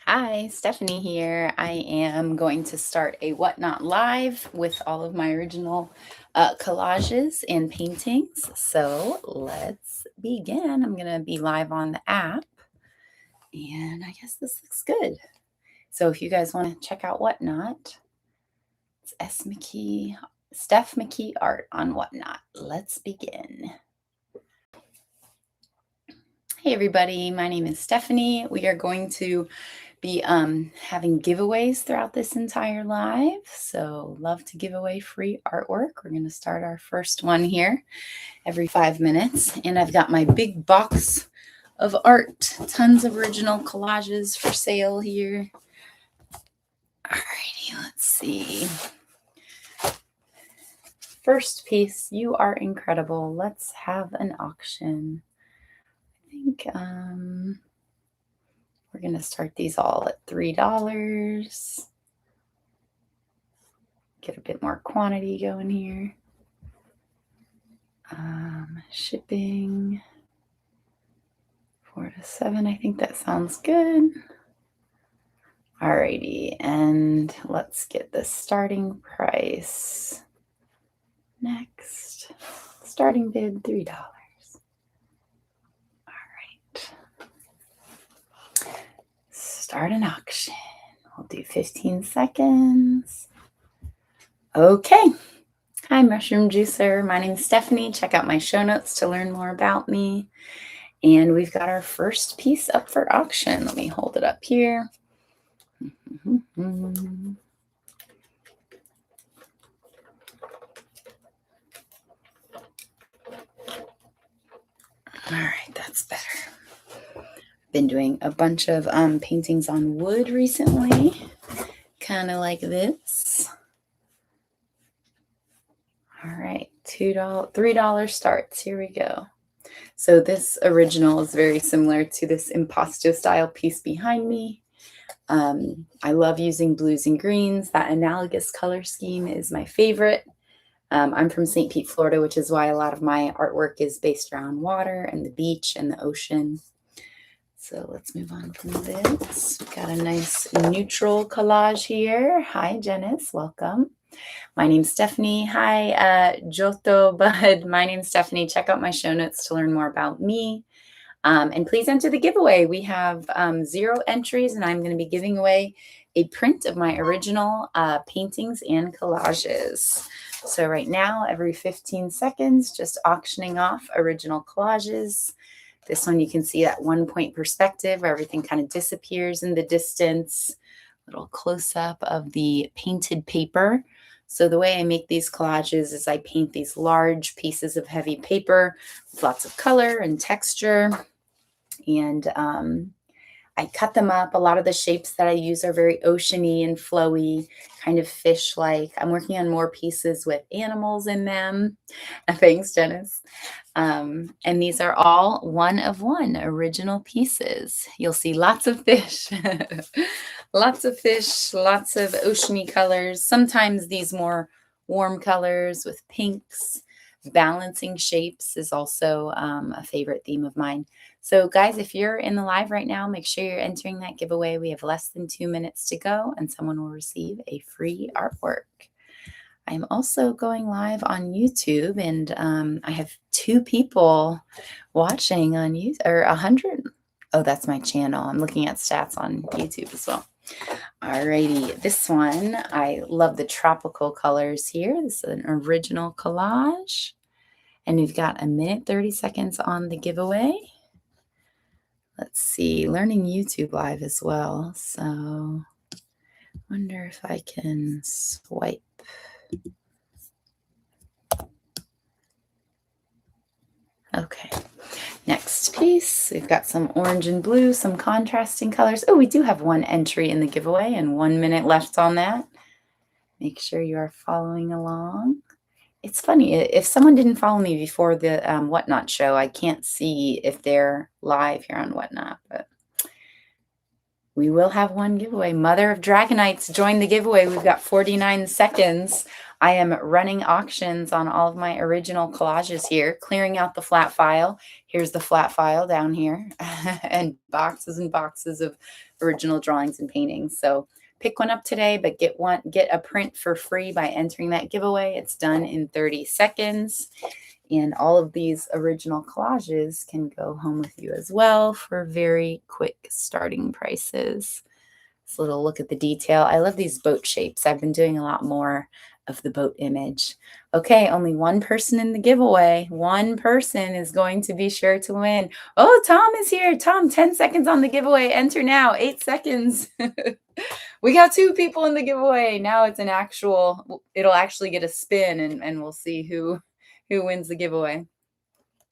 Hi, Stephanie here. I am going to start a Whatnot Live with all of my original collages and paintings. So let's begin. I'm going to be live on the app, and I guess this looks good. So if you guys want to check out Whatnot, it's Steph McKee Art on Whatnot. Let's begin. Hey everybody, my name is Stephanie. We are going to be having giveaways throughout this entire live. So love to give away free artwork. We're going to start our first one here every 5 minutes. And I've got my big box of art, tons of original collages for sale here. Alrighty, let's see. First piece, you are incredible. Let's have an auction. I think we're going to start these all at $3. Get a bit more quantity going here. Shipping 4 to 7. I think that sounds good. Alrighty, and let's get the starting price. Next, starting bid $3. Alright. Start an auction. We'll do 15 seconds. Okay. Hi, Mushroom Juicer. My name is Stephanie. Check out my show notes to learn more about me. And we've got our first piece up for auction. Let me hold it up here. All right, that's better. I've been doing a bunch of paintings on wood recently, kind of like this. All right, $3 starts. Here we go. So this original is very similar to this impasto style piece behind me. I love using blues and greens. That analogous color scheme is my favorite. I'm from St. Pete, Florida, which is why a lot of my artwork is based around water and the beach and the ocean. So let's move on from this. We've got a nice neutral collage here. Hi, Janice. Welcome. My name's Stephanie. Hi, Joto Bud. My name's Stephanie. Check out my show notes to learn more about me. And please enter the giveaway. We have 0 entries, and I'm going to be giving away a print of my original paintings and collages. So right now, every 15 seconds, just auctioning off original collages. This one, you can see that 1-point perspective where everything kind of disappears in the distance. Little close-up of the painted paper. So the way I make these collages is I paint these large pieces of heavy paper with lots of color and texture. And I cut them up. A lot of the shapes that I use are very oceany and flowy, kind of fish-like. I'm working on more pieces with animals in them. Thanks, Dennis. And these are all one of one original pieces. You'll see lots of fish, lots of fish, lots of oceany colors. Sometimes these more warm colors with pinks. Balancing shapes is also a favorite theme of mine. So guys, if you're in the live right now, make sure you're entering that giveaway. We have less than 2 minutes to go and someone will receive a free artwork. I'm also going live on YouTube, and I have 2 people watching on YouTube, or 100. Oh, that's my channel. I'm looking at stats on YouTube as well. Alrighty, this one, I love the tropical colors here. This is an original collage, and we've got 1 minute, 30 seconds on the giveaway. Let's see, learning YouTube live as well. So wonder if I can swipe. Okay, next piece. We've got some orange and blue, some contrasting colors. Oh, we do have 1 entry in the giveaway and 1 minute left on that. Make sure you are following along. It's funny, if someone didn't follow me before the Whatnot show, I can't see if they're live here on Whatnot, but we will have 1 giveaway. Mother of Dragonites, join the giveaway. We've got 49 seconds. I am running auctions on all of my original collages here, clearing out the flat file. Here's the flat file down here, and boxes of original drawings and paintings. So pick one up today, but get a print for free by entering that giveaway. It's done in 30 seconds. And all of these original collages can go home with you as well for very quick starting prices. This little look at the detail. I love these boat shapes. I've been doing a lot more of the boat image. Okay, only one person in the giveaway. One person is going to be sure to win. Oh, Tom is here. Tom, 10 seconds on the giveaway. Enter now. 8 seconds. We got 2 people in the giveaway. Now it's an actual, it'll actually get a spin and we'll see who wins the giveaway.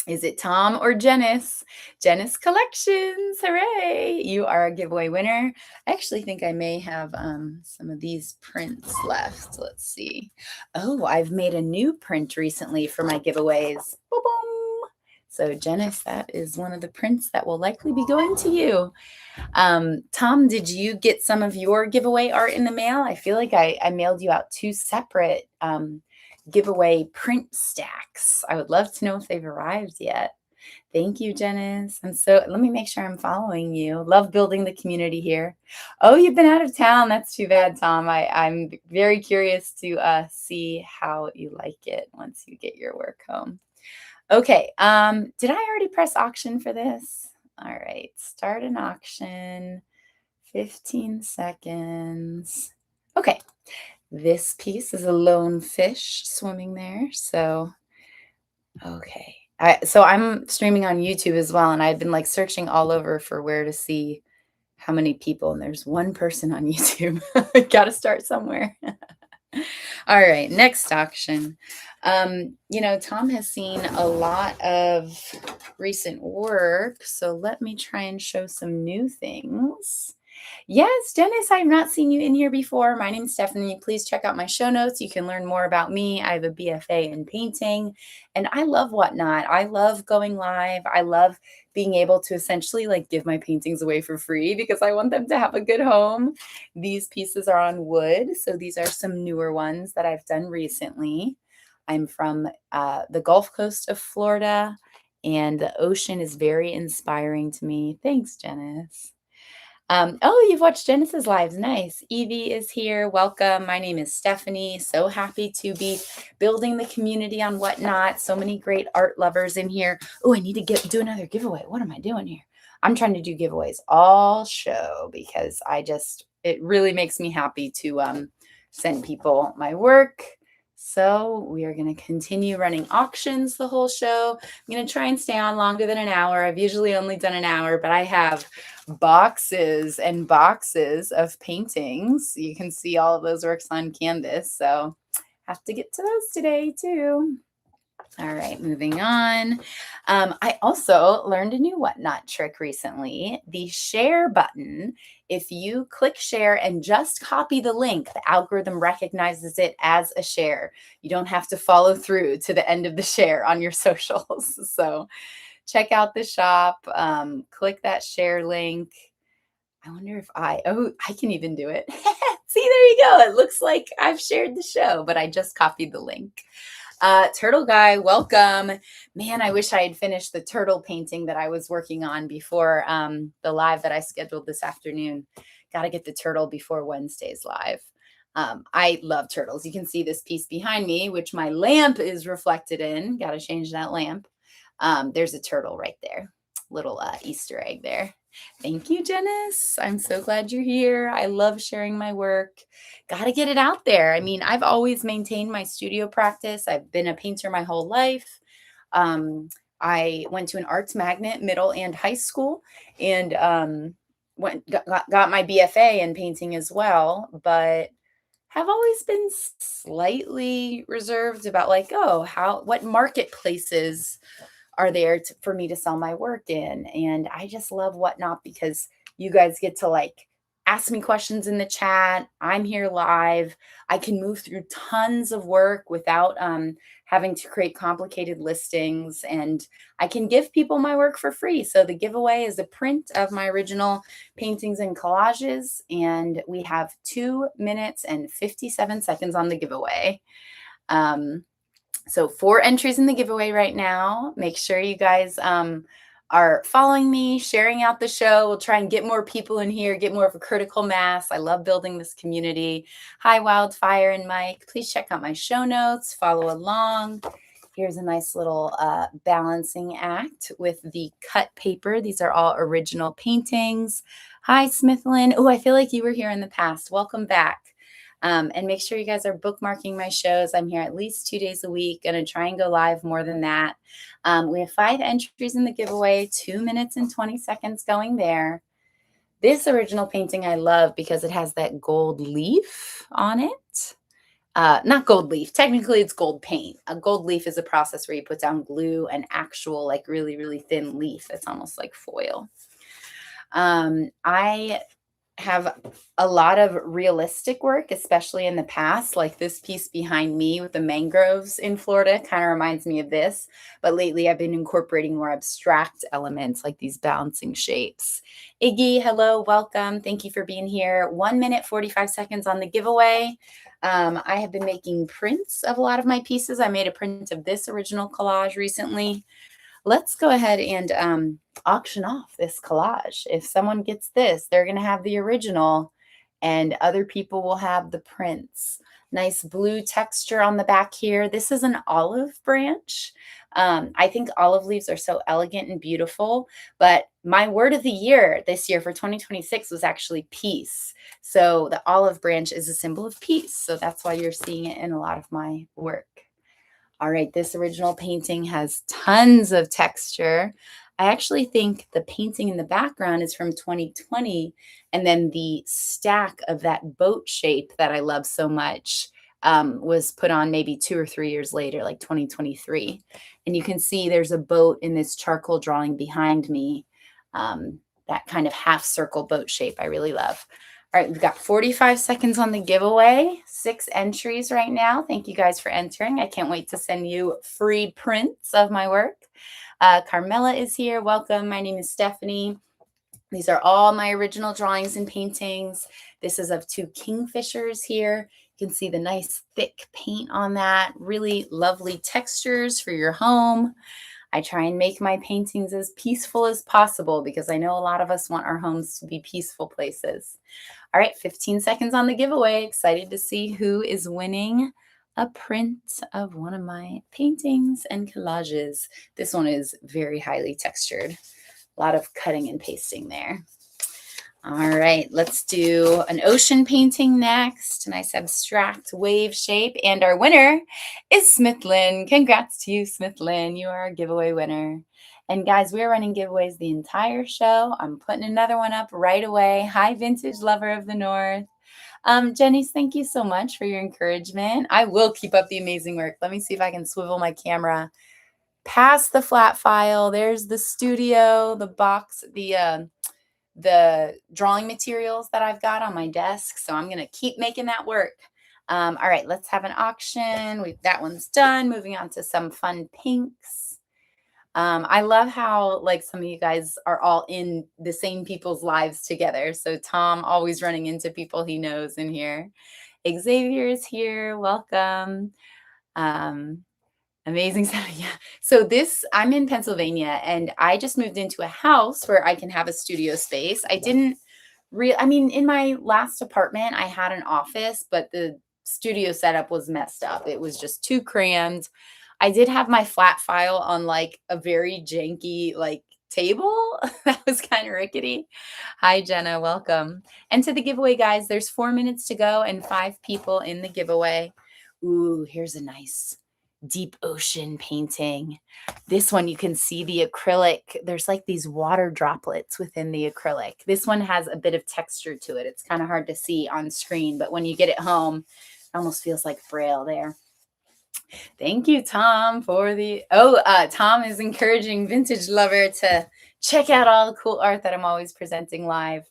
Is it Tom or Janice? Janice Collections, hooray! You are a giveaway winner. I actually think I may have some of these prints left. Let's see. Oh, I've made a new print recently for my giveaways. Boom, boom. So Janice, that is one of the prints that will likely be going to you. Tom, did you get some of your giveaway art in the mail? I feel like I mailed you out 2 separate giveaway print stacks. I would love to know if they've arrived yet. Thank you, Janice. And so let me make sure I'm following you. Love building the community here. Oh, you've been out of town. That's too bad, Tom. I'm very curious to see how you like it once you get your work home. Okay. Did I already press auction for this? All right. Start an auction. 15 seconds. Okay. This piece is a lone fish swimming there. So, okay. So I'm streaming on YouTube as well, and I've been like searching all over for where to see how many people, and there's one person on YouTube. Got to start somewhere. All right, next auction. Tom has seen a lot of recent work, so let me try and show some new things. Yes, Dennis, I've not seen you in here before. My name's Stephanie. Please check out my show notes. You can learn more about me. I have a BFA in painting, and I love Whatnot. I love going live. I love being able to essentially like give my paintings away for free because I want them to have a good home. These pieces are on wood, so these are some newer ones that I've done recently. I'm from the Gulf Coast of Florida, and the ocean is very inspiring to me. Thanks, Janice. Oh, you've watched Janice's lives. Nice. Evie is here. Welcome. My name is Stephanie. So happy to be building the community on Whatnot. So many great art lovers in here. Oh, I need to do another giveaway. What am I doing here? I'm trying to do giveaways all show because it really makes me happy to send people my work. So we are going to continue running auctions the whole show. I'm going to try and stay on longer than an hour. I've usually only done an hour, but I have boxes and boxes of paintings. You can see all of those works on canvas. So have to get to those today too. All right, moving on. I also learned a new Whatnot trick recently. The share button, if you click share and just copy the link, the algorithm recognizes it as a share. You don't have to follow through to the end of the share on your socials. So check out the shop, click that share link. I wonder if I can even do it. See, there you go. It looks like I've shared the show, but I just copied the link. Turtle Guy, welcome. Man, I wish I had finished the turtle painting that I was working on before the live that I scheduled this afternoon. Got to get the turtle before Wednesday's live. I love turtles. You can see this piece behind me, which my lamp is reflected in. Got to change that lamp. There's a turtle right there. Little Easter egg there. Thank you, Janice. I'm so glad you're here. I love sharing my work. Got to get it out there. I mean, I've always maintained my studio practice. I've been a painter my whole life. I went to an arts magnet middle and high school and got my BFA in painting as well, but have always been slightly reserved about like, what marketplaces are there for me to sell my work in. And I just love Whatnot because you guys get to like ask me questions in the chat. I'm here live. I can move through tons of work without having to create complicated listings, and I can give people my work for free. So the giveaway is a print of my original paintings and collages, and we have 2 minutes and 57 seconds on the giveaway. So 4 entries in the giveaway right now. Make sure you guys are following me, sharing out the show. We'll try and get more people in here, get more of a critical mass. I love building this community. Hi, Wildfire and Mike. Please check out my show notes, follow along. Here's a nice little balancing act with the cut paper. These are all original paintings. Hi, Smithlyn. Oh, I feel like you were here in the past. Welcome back. And make sure you guys are bookmarking my shows. I'm here at least 2 days a week. Going to try and go live more than that. We have 5 entries in the giveaway, 2 minutes and 20 seconds going there. This original painting I love because it has that gold leaf on it. Not gold leaf. Technically, it's gold paint. A gold leaf is a process where you put down glue and actual, like really, really thin leaf. It's almost like foil. I have a lot of realistic work, especially in the past, like this piece behind me with the mangroves in Florida kind of reminds me of this. But lately I've been incorporating more abstract elements like these bouncing shapes. Iggy, hello, welcome. Thank you for being here. 1 minute, 45 seconds on the giveaway. I have been making prints of a lot of my pieces. I made a print of this original collage recently. Let's go ahead and auction off this collage. If someone gets this, they're going to have the original and other people will have the prints. Nice blue texture on the back here. This is an olive branch. I think olive leaves are so elegant and beautiful, but my word of the year this year for 2026 was actually peace. So the olive branch is a symbol of peace. So that's why you're seeing it in a lot of my work. All right, this original painting has tons of texture. I actually think the painting in the background is from 2020, and then the stack of that boat shape that I love so much was put on maybe 2 or 3 years later, like 2023. And you can see there's a boat in this charcoal drawing behind me, that kind of half circle boat shape I really love. All right, we've got 45 seconds on the giveaway, 6 entries right now. Thank you guys for entering. I can't wait to send you free prints of my work. Carmela is here. Welcome. My name is Stephanie. These are all my original drawings and paintings. This is of 2 kingfishers here. You can see the nice thick paint on that. Really lovely textures for your home. I try and make my paintings as peaceful as possible because I know a lot of us want our homes to be peaceful places. All right, 15 seconds on the giveaway. Excited to see who is winning a print of one of my paintings and collages. This one is very highly textured. A lot of cutting and pasting there. All right, let's do an ocean painting next. A nice abstract wave shape. And our winner is Smithlyn. Congrats to you, Smithlyn. You are a giveaway winner. And guys, we're running giveaways the entire show. I'm putting another one up right away. Hi, Vintage Lover of the North. Jenny, thank you so much for your encouragement. I will keep up the amazing work. Let me see if I can swivel my camera past the flat file. There's the studio, the box, the drawing materials that I've got on my desk. So I'm going to keep making that work. All right, let's have an auction. That one's done. Moving on to some fun pinks. I love how like some of you guys are all in the same people's lives together. So Tom always running into people he knows in here. Xavier is here. Welcome. Amazing. Yeah. So I'm in Pennsylvania and I just moved into a house where I can have a studio space. In my last apartment, I had an office, but the studio setup was messed up. It was just too crammed. I did have my flat file on like a very janky like table. That was kind of rickety. Hi, Jenna. Welcome. And to the giveaway, guys, there's 4 minutes to go and 5 people in the giveaway. Ooh, here's a nice deep ocean painting. This one, you can see the acrylic. There's like these water droplets within the acrylic. This one has a bit of texture to it. It's kind of hard to see on screen, but when you get it home, it almost feels like braille there. Thank you, Tom, for Tom is encouraging Vintage Lover to check out all the cool art that I'm always presenting live.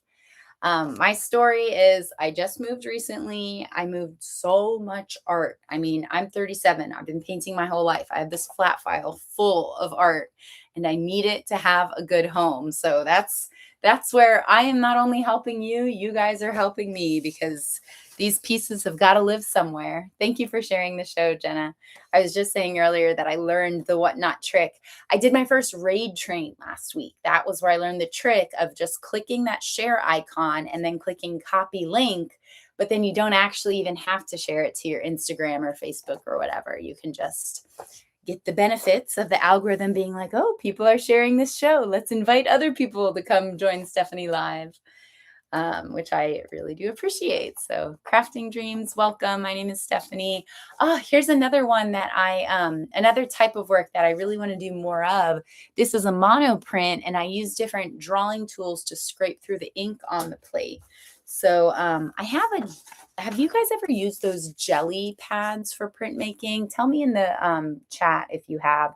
My story is I just moved recently. I moved so much art. I mean, I'm 37. I've been painting my whole life. I have this flat file full of art and I need it to have a good home. So that's that's where I am not only helping you, you guys are helping me because these pieces have got to live somewhere. Thank you for sharing the show, Jenna. I was just saying earlier that I learned the whatnot trick. I did my first raid train last week. That was where I learned the trick of just clicking that share icon and then clicking copy link. But then you don't actually even have to share it to your Instagram or Facebook or whatever. You can just get the benefits of the algorithm being like, oh, people are sharing this show. Let's invite other people to come join Stephanie Live, which I really do appreciate. So Crafting Dreams, welcome. My name is Stephanie. Oh, here's another one that another type of work that I really want to do more of. This is a mono print, and I use different drawing tools to scrape through the ink on the plate. So have you guys ever used those jelly pads for printmaking? Tell me in the chat if you have,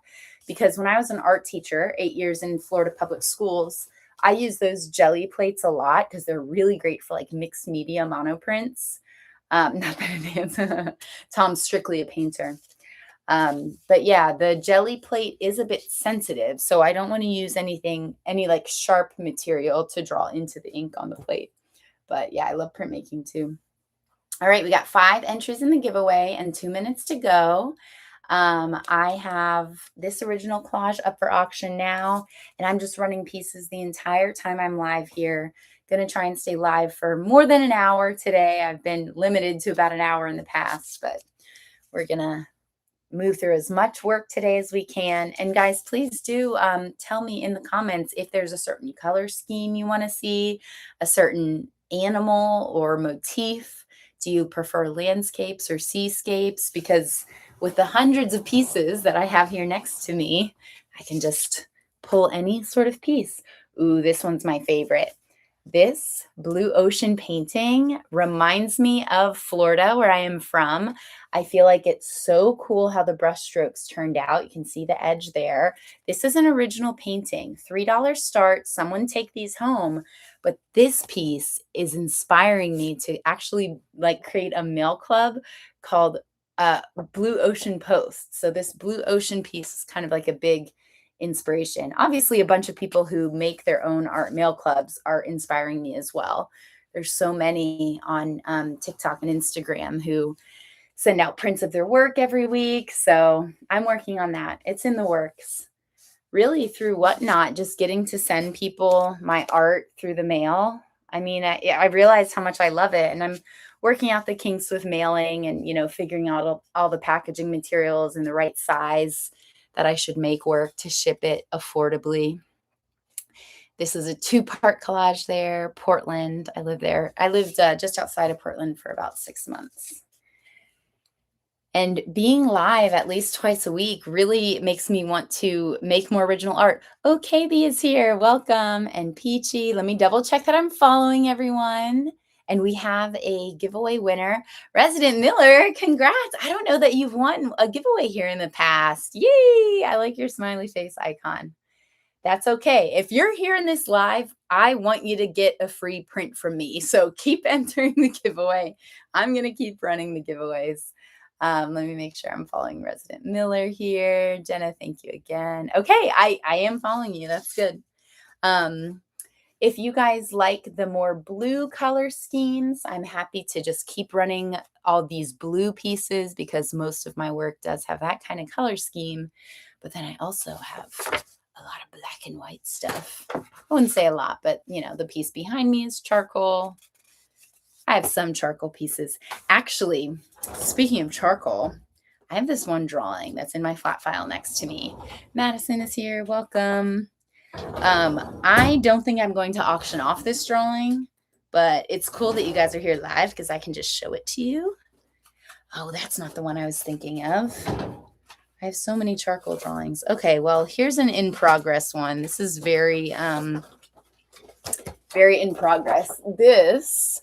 because when I was an art teacher, 8 years in Florida public schools, I use those jelly plates a lot because they're really great for like mixed media monoprints. Not that it is. Tom's strictly a painter. But yeah, the jelly plate is a bit sensitive, so I don't want to use any like sharp material to draw into the ink on the plate. But yeah, I love printmaking too. All right, we got 5 entries in the giveaway and 2 minutes to go. I have this original collage up for auction now, and I'm just running pieces the entire time I'm live here. Going to try and stay live for more than an hour today. I've been limited to about an hour in the past, but we're going to move through as much work today as we can. And guys, please do tell me in the comments if there's a certain color scheme you want to see, a certain animal or motif. Do you prefer landscapes or seascapes? Because with the hundreds of pieces that I have here next to me, I can just pull any sort of piece. Ooh, this one's my favorite. This blue ocean painting reminds me of Florida, where I am from. I feel like it's so cool how the brush strokes turned out. You can see the edge there. This is an original painting, $3 start. Someone take these home. But this piece is inspiring me to actually like create a mail club called Blue Ocean Post. So this blue ocean piece is kind of like a big inspiration. Obviously, a bunch of people who make their own art mail clubs are inspiring me as well. There's so many on TikTok and Instagram who send out prints of their work every week. So I'm working on that. It's in the works. Really through Whatnot, just getting to send people my art through the mail. I mean, I realized how much I love it, and I'm working out the kinks with mailing and, figuring out all the packaging materials and the right size that I should make work to ship it affordably. This is a 2-part collage there, Portland. I live there. I lived just outside of Portland for about 6 months. And being live at least twice a week really makes me want to make more original art. Oh, KB is here. Welcome. And Peachy. Let me double check that I'm following everyone. And we have a giveaway winner. Resident Miller, congrats. I don't know that you've won a giveaway here in the past. Yay. I like your smiley face icon. That's okay. If you're here in this live, I want you to get a free print from me. So keep entering the giveaway. I'm going to keep running the giveaways. Let me make sure I'm following Resident Miller here. Jenna, thank you again. Okay, I am following you. That's good. If you guys like the more blue color schemes, I'm happy to just keep running all these blue pieces because most of my work does have that kind of color scheme. But then I also have a lot of black and white stuff. I wouldn't say a lot, but the piece behind me is charcoal. I have some charcoal pieces. Actually, speaking of charcoal, I have this one drawing that's in my flat file next to me. Madison is here. Welcome. I don't think I'm going to auction off this drawing, but it's cool that you guys are here live because I can just show it to you. Oh, that's not the one I was thinking of. I have so many charcoal drawings. Okay, well, here's an in progress one. This is very in progress. This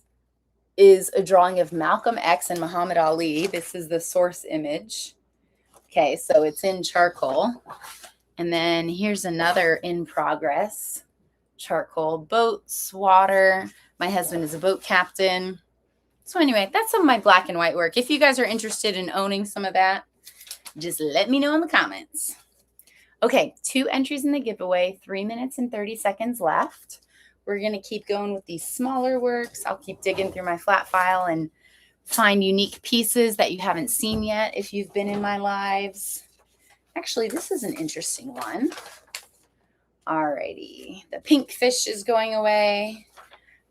is a drawing of Malcolm X and Muhammad Ali. This is the source image. Okay, so it's in charcoal. And then here's another in progress. Charcoal, boats, water. My husband is a boat captain. So anyway, that's some of my black and white work. If you guys are interested in owning some of that, just let me know in the comments. Okay, 2 entries in the giveaway, 3 minutes and 30 seconds left. We're going to keep going with these smaller works. I'll keep digging through my flat file and find unique pieces that you haven't seen yet if you've been in my lives. Actually, this is an interesting one. Alrighty, the pink fish is going away.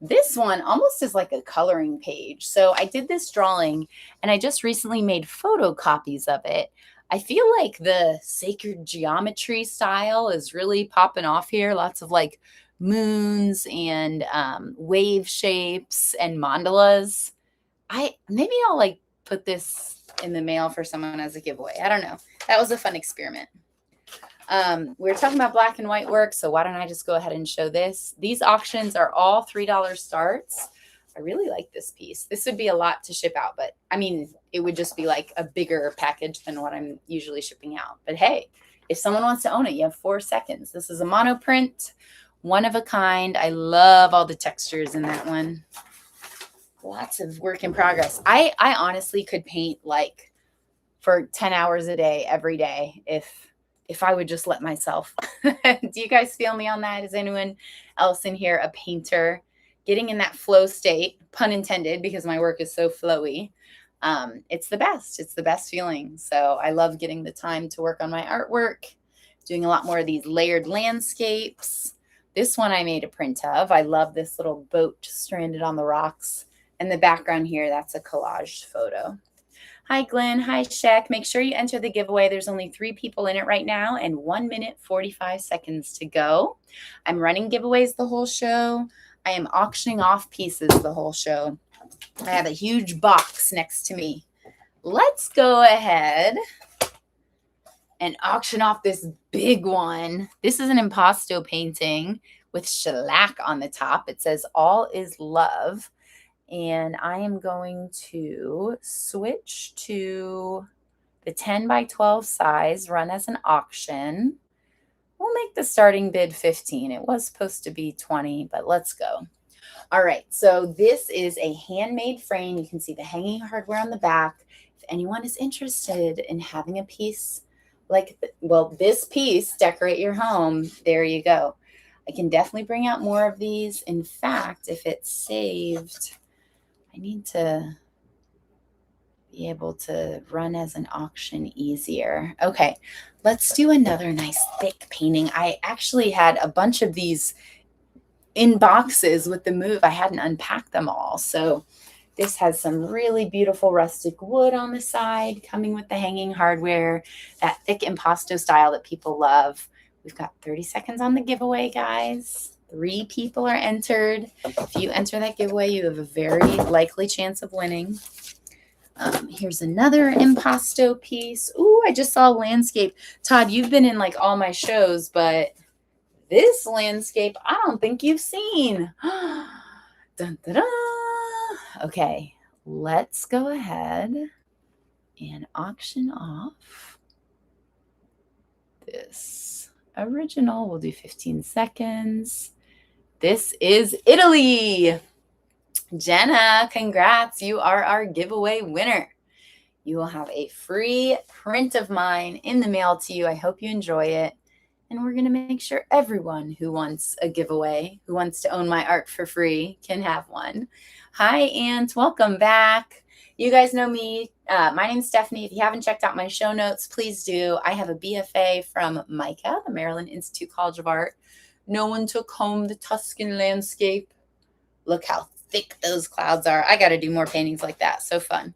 This one almost is like a coloring page. So I did this drawing and I just recently made photocopies of it. I feel like the sacred geometry style is really popping off here. Lots of like moons and wave shapes and mandalas. Maybe I'll like put this in the mail for someone as a giveaway. I don't know. That was a fun experiment. We were talking about black and white work, so why don't I just go ahead and show this? These auctions are all $3 starts. I really like this piece. This would be a lot to ship out, but I mean, it would just be like a bigger package than what I'm usually shipping out. But hey, if someone wants to own it, you have 4 seconds. This is a monoprint, one of a kind. I love all the textures in that one. Lots of work in progress. I honestly could paint like for 10 hours a day, every day, if I would just let myself. Do you guys feel me on that? Is anyone else in here a painter? Getting in that flow state, pun intended, because my work is so flowy. It's the best. It's the best feeling. So I love getting the time to work on my artwork, doing a lot more of these layered landscapes. This one I made a print of. I love this little boat stranded on the rocks. And the background here, that's a collage photo. Hi, Glenn. Hi, Shek. Make sure you enter the giveaway. There's only 3 people in it right now and 1 minute, 45 seconds to go. I'm running giveaways the whole show. I am auctioning off pieces the whole show. I have a huge box next to me. Let's go ahead and auction off this big one. This is an impasto painting with shellac on the top. It says, "All is love." And I am going to switch to the 10 by 12 size, run as an auction. We'll make the starting bid 15. It was supposed to be 20, but let's go. All right, so this is a handmade frame. You can see the hanging hardware on the back. If anyone is interested in having a piece like, this piece, decorate your home, there you go. I can definitely bring out more of these. In fact, if it's saved, I need to be able to run as an auction easier. Okay, let's do another nice thick painting. I actually had a bunch of these in boxes with the move. I hadn't unpacked them all. So this has some really beautiful rustic wood on the side coming with the hanging hardware, that thick impasto style that people love. We've got 30 seconds on the giveaway, guys. 3 people are entered. If you enter that giveaway, you have a very likely chance of winning. Here's another impasto piece. Ooh, I just saw landscape. Todd, you've been in like all my shows, but this landscape, I don't think you've seen. Dun, dun, dun. Okay, let's go ahead and auction off this original. We'll do 15 seconds. This is Italy. Jenna, congrats. You are our giveaway winner. You will have a free print of mine in the mail to you. I hope you enjoy it. And we're going to make sure everyone who wants a giveaway, who wants to own my art for free, can have one. Hi, Aunt. Welcome back. You guys know me. My name's Stephanie. If you haven't checked out my show notes, please do. I have a BFA from MICA, the Maryland Institute College of Art. No one took home the Tuscan landscape. Look how thick those clouds are. I got to do more paintings like that. So fun.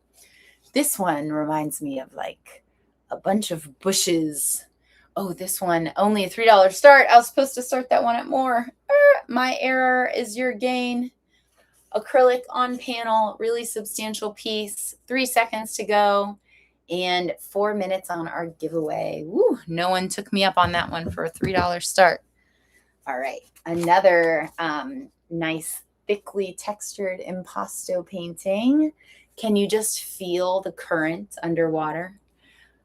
This one reminds me of like a bunch of bushes. Oh, this one, only a $3 start. I was supposed to start that one at more. My error is your gain. Acrylic on panel, really substantial piece. 3 seconds to go and 4 minutes on our giveaway. Woo, no one took me up on that one for a $3 start. All right, another nice thickly textured impasto painting. Can you just feel the current underwater?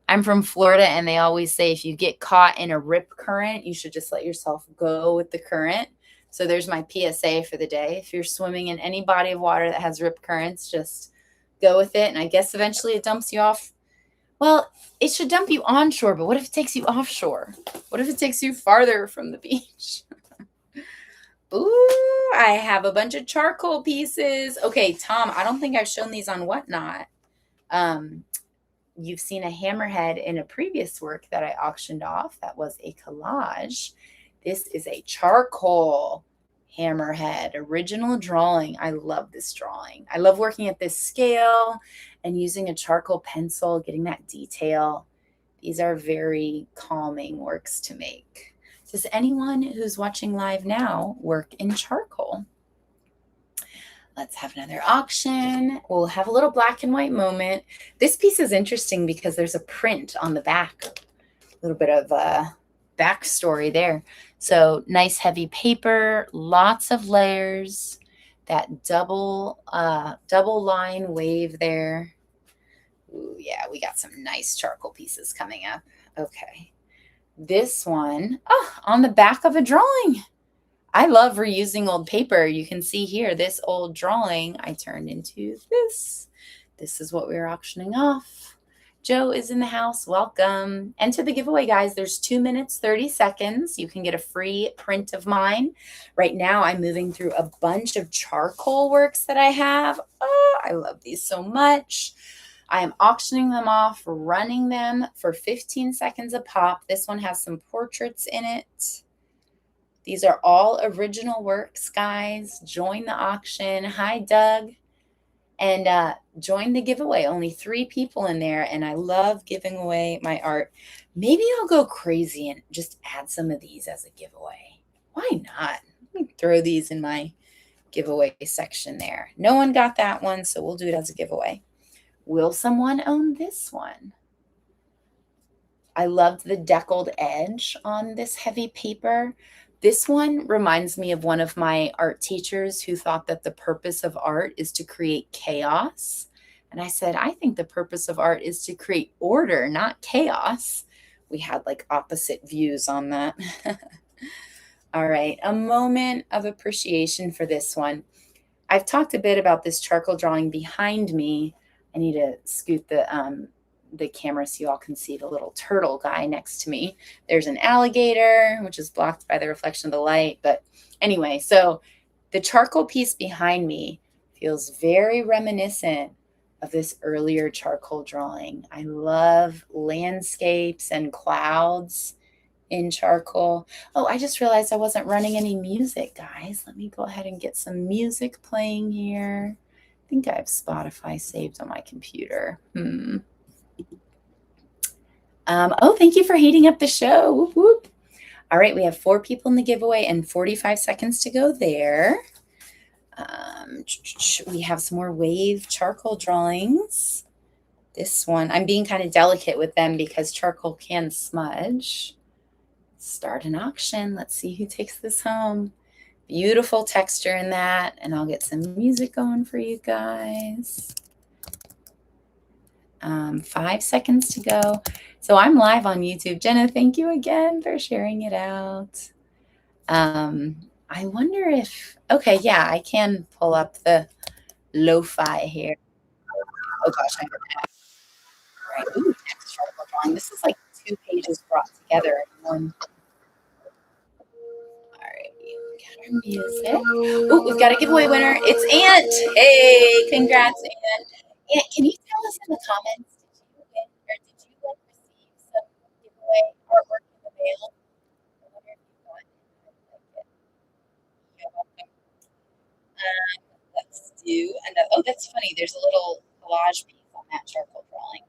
I'm from Florida, and they always say if you get caught in a rip current, you should just let yourself go with the current. So there's my PSA for the day. If you're swimming in any body of water that has rip currents, just go with it. And I guess eventually it dumps you off. Well, it should dump you onshore, but what if it takes you offshore? What if it takes you farther from the beach? Ooh, I have a bunch of charcoal pieces. Okay, Tom, I don't think I've shown these on Whatnot. Um, you've seen a hammerhead in a previous work that I auctioned off. That was a collage. This is a charcoal hammerhead, original drawing. I love this drawing. I love working at this scale and using a charcoal pencil, getting that detail. These are very calming works to make. Does anyone who's watching live now work in charcoal? Let's have another auction. We'll have a little black and white moment. This piece is interesting because there's a print on the back, a little bit of a backstory there. So nice heavy paper, lots of layers, that double line wave there. Ooh, yeah, we got some nice charcoal pieces coming up. Okay. This one, oh, on the back of a drawing. I love reusing old paper. You can see here, this old drawing I turned into this. This is what we're auctioning off. Joe is in the house. Welcome. Enter the giveaway, guys. There's 2 minutes, 30 seconds. You can get a free print of mine. Right now, I'm moving through a bunch of charcoal works that I have. Oh, I love these so much. I am auctioning them off, running them for 15 seconds a pop. This one has some portraits in it. These are all original works, guys. Join the auction. Hi, Doug. And join the giveaway. Only 3 people in there, and I love giving away my art. Maybe I'll go crazy and just add some of these as a giveaway. Why not? Let me throw these in my giveaway section there. No one got that one, so we'll do it as a giveaway. Will someone own this one? I loved the deckled edge on this heavy paper. This one reminds me of one of my art teachers who thought that the purpose of art is to create chaos. And I said, I think the purpose of art is to create order, not chaos. We had like opposite views on that. All right, a moment of appreciation for this one. I've talked a bit about this charcoal drawing behind me. I need to scoot the camera so you all can see the little turtle guy next to me. There's an alligator, which is blocked by the reflection of the light. But anyway, so the charcoal piece behind me feels very reminiscent of this earlier charcoal drawing. I love landscapes and clouds in charcoal. Oh, I just realized I wasn't running any music, guys. Let me go ahead and get some music playing here. I think I have Spotify saved on my computer. Oh, thank you for heating up the show. Whoop, whoop. All right, we have 4 people in the giveaway and 45 seconds to go there. We have some more wave charcoal drawings. This one, I'm being kind of delicate with them because charcoal can smudge. Start an auction. Let's see who takes this home. Beautiful texture in that, and I'll get some music going for you guys. 5 seconds to go. So I'm live on YouTube. Jenna, thank you again for sharing it out. I wonder if, okay, yeah, I can pull up the lo-fi here. Oh gosh, I don't have. All right, ooh, text charcoal drawing. This is like 2 pages brought together in one. All right, got our music. Oh, we've got a giveaway winner. It's Ant. Hey, congrats, Ant. Ant, can you tell us in the comments, did you win or did you like receive some giveaway artwork in the mail? I wonder if you got it. Like it. You're welcome. Let's do another. Oh, that's funny. There's a little collage piece on that charcoal drawing.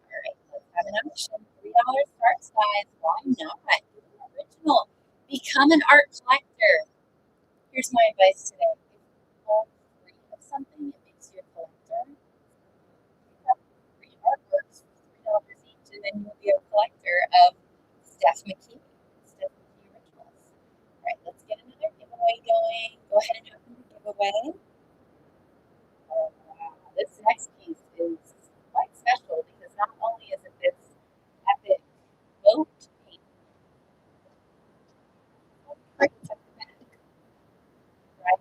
All right, let's have an auction. $3 start size. Why not? Original. Become an art collector. Here's my advice today. If you own 3 of something, it makes you a collector. Pick up 3 artworks for $3 each, and then you'll be a collector of Steph McKee originals. All right, let's get another giveaway going. Go ahead and open the giveaway. Oh, wow. This next piece is quite special because not only is it this epic boat paint, right at the back, right?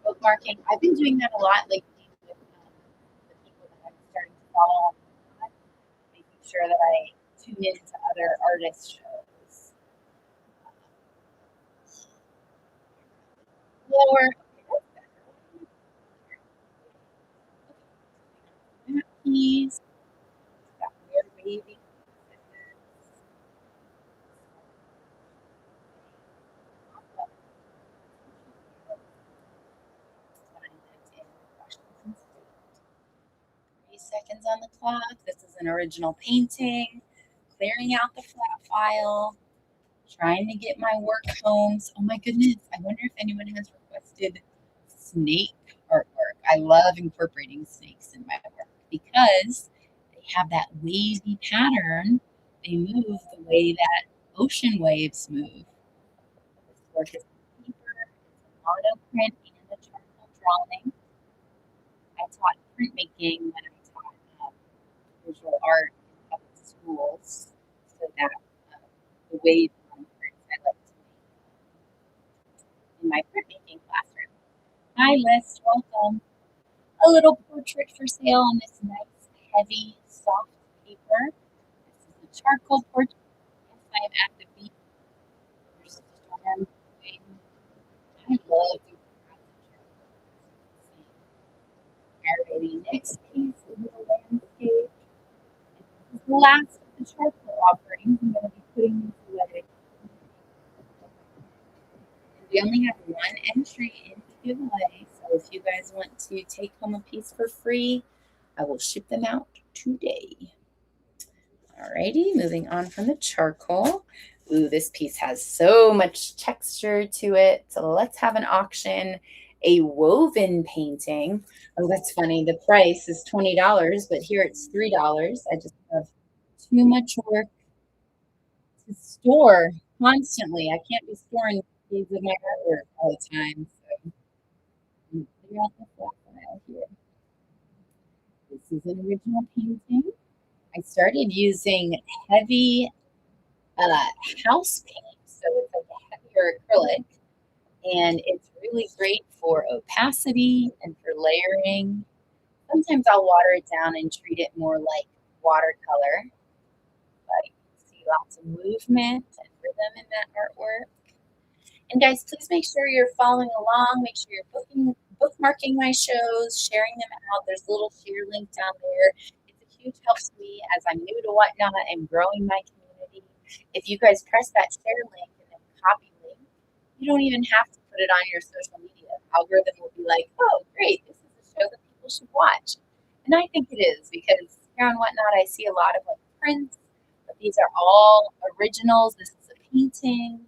Bookmarking. I've been doing that a lot lately with the people that I'm starting to follow on, making sure that I tune into other artist shows. lower. Okay, that's better. That piece. Got weird wavy. Washington State. 3 seconds on the clock. This is an original painting. Clearing out the flat file. Trying to get my work homes. Oh my goodness. I wonder if anyone has requested snake artwork. I love incorporating snakes in my work because they have that wavy pattern. They move the way that ocean waves move. This work is on paper, it's an auto print and a charcoal drawing. I taught printmaking when I taught visual art in public schools, so that the wave prints I like to make in my printmaking classroom. Hi, List, welcome. A little portrait for sale on this nice, heavy, soft paper. This is a charcoal portrait. Yes, I am at the beach. There's a storm blowing. I love doing alrighty, next piece, a little landscape. This is the last of the charcoal offerings. I'm going to be putting these away. We only have one entry in the giveaway, so if you guys want to take home a piece for free, I will ship them out today. Alrighty, moving on from the charcoal. Ooh, this piece has so much texture to it. So let's have an auction. A woven painting. Oh, that's funny. The price is $20, but here it's $3. I just have too much work to store constantly. I can't be storing pieces of my artwork all the time. So I'm gonna clear out the flat file here. This is an original painting. I started using heavy uh, house paint, so it's like a heavier acrylic, and it's really great for opacity and for layering. Sometimes I'll water it down and treat it more like watercolor, but you can see lots of movement and rhythm in that artwork. And guys, please make sure you're following along. Make sure you're bookmarking my shows, sharing them out. There's a little share link down there. It's a huge help to me as I'm new to Whatnot and growing my community. If you guys press that share link and then copy link, you don't even have to put it on your social media. Algorithm will be like, oh, great, this is a show that people should watch. And I think it is because here on Whatnot, I see a lot of like prints, but these are all originals. This is a painting.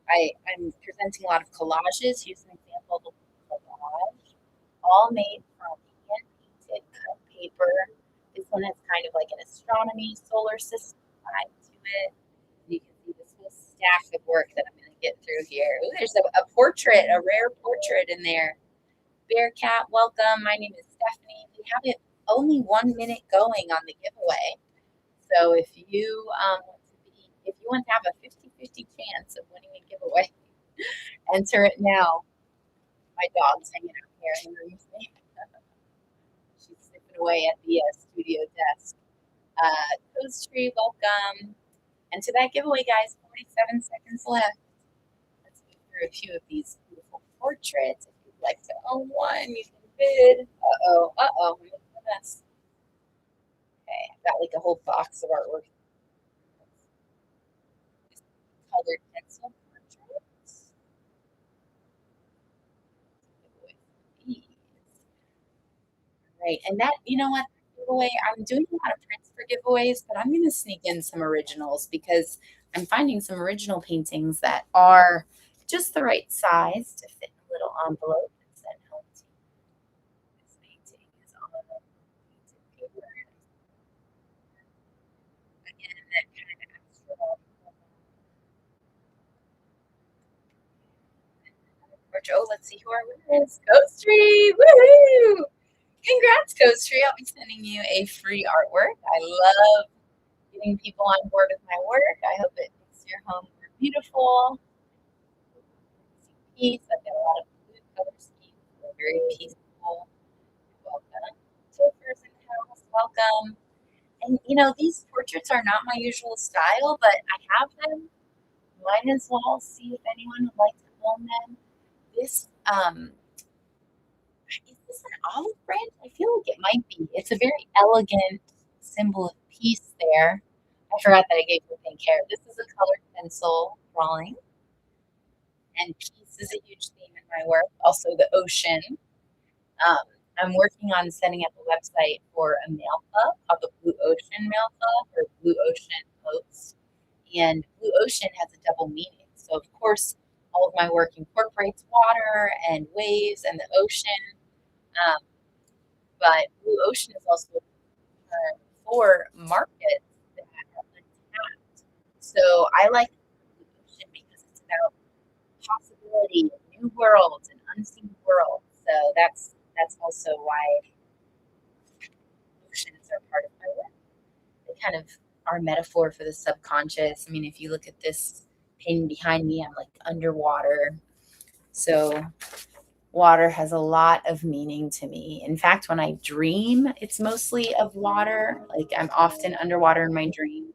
I'm presenting a lot of collages. Here's an example of a collage, all made from hand-painted cut paper. This one has kind of like an astronomy solar system vibe to it. You can see this whole stack of work that I'm going to get through here. Ooh, there's a portrait, a rare portrait in there. Bearcat, welcome. My name is Stephanie. We have it only 1 minute going on the giveaway. So if you want to have a 50-50 chance of winning a giveaway, enter it now. My dog's hanging out here in the room with me. She's sniffing away at the studio desk. Coast Tree, welcome. And to that giveaway, guys, 47 seconds left. Let's move through a few of these beautiful portraits. If you'd like to own one, you can bid. Uh-oh, I'm making a mess. Okay, I've got like a whole box of artwork. Colored pencil portraits. Right, and that, you know what, giveaway, I'm doing a lot of prints for giveaways, but I'm going to sneak in some originals because I'm finding some original paintings that are just the right size to fit in a little envelope and send home to you. This painting is on painted paper. Again, that kind of astrological. Oh, let's see who our winner is. Ghost Tree! Woohoo! Congrats, Ghost Tree. I'll be sending you a free artwork. I love getting people on board with my work. I hope it makes your home more beautiful. Peace. I've got a lot of blue color schemes. They're very peaceful. Welcome. Tiffers in the house. Welcome. And you know, these portraits are not my usual style, but I have them. Might as well see if anyone would like to own them. This Um, is this an olive branch? I feel like it might be. It's a very elegant symbol of peace there. I forgot that I gave her pink hair. This is a colored pencil drawing, and peace is a huge theme in my work. Also, the ocean. Um, I'm working on setting up a website for a mail club called the Blue Ocean Mail Club or Blue Ocean Post. And Blue Ocean has a double meaning. So, of course, all of my work incorporates water and waves and the ocean. Um, but Blue Ocean is also a term for markets that are untapped. So, I like Blue Ocean because it's about possibility, new worlds, and unseen worlds. So that's also why oceans are part of my work. They kind of are a metaphor for the subconscious. I mean, if you look at this painting behind me, I'm like underwater. So water has a lot of meaning to me. In fact, when I dream, it's mostly of water. Like I'm often underwater in my dreams.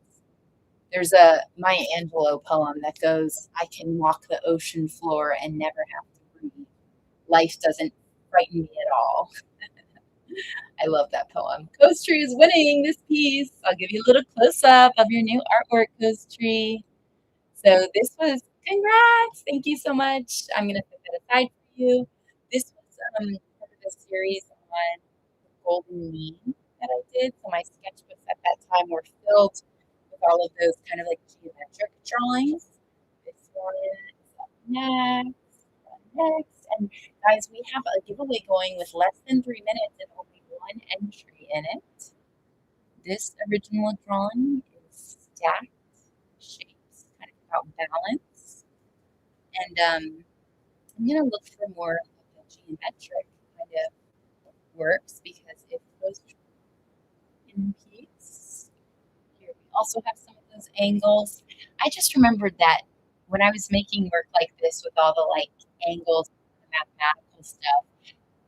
There's a Maya Angelou poem that goes, I can walk the ocean floor and never have to breathe. Life doesn't frighten me at all. I love that poem. Coast Tree is winning this piece. I'll give you a little close up of your new artwork, Coast Tree. So this was congrats. Thank you so much. I'm gonna put that aside for you. This was part of a series on the golden mean that I did. So my sketchbooks at that time were filled with all of those kind of like geometric drawings. This one is up next. And guys, we have a giveaway going with less than 3 minutes and only one entry in it. This original drawing is stacked shapes, kind of about balance. And I'm going to look for more of the geometric kind of works because it goes in piece. Here we also have some of those angles. I just remembered that when I was making work like this with all the like angles, the mathematical stuff,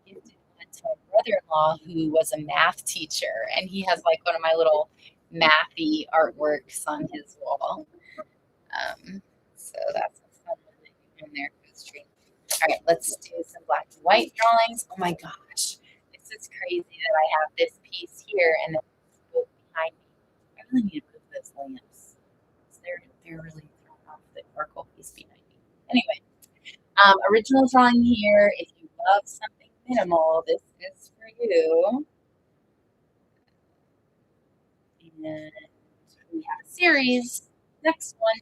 gifted one to my brother-in-law who was a math teacher, and he has like one of my little mathy artworks on his wall. So that's a fun one that you can there, Coast Tree. All right, let's do some black and white drawings. Oh my gosh, this is crazy that I have this piece here and then this book behind me. I really need to move those lamps. They're really throwing off the charcoal piece behind me. Anyway, original drawing here. If you love something minimal, this is for you. And we have a series. Next one.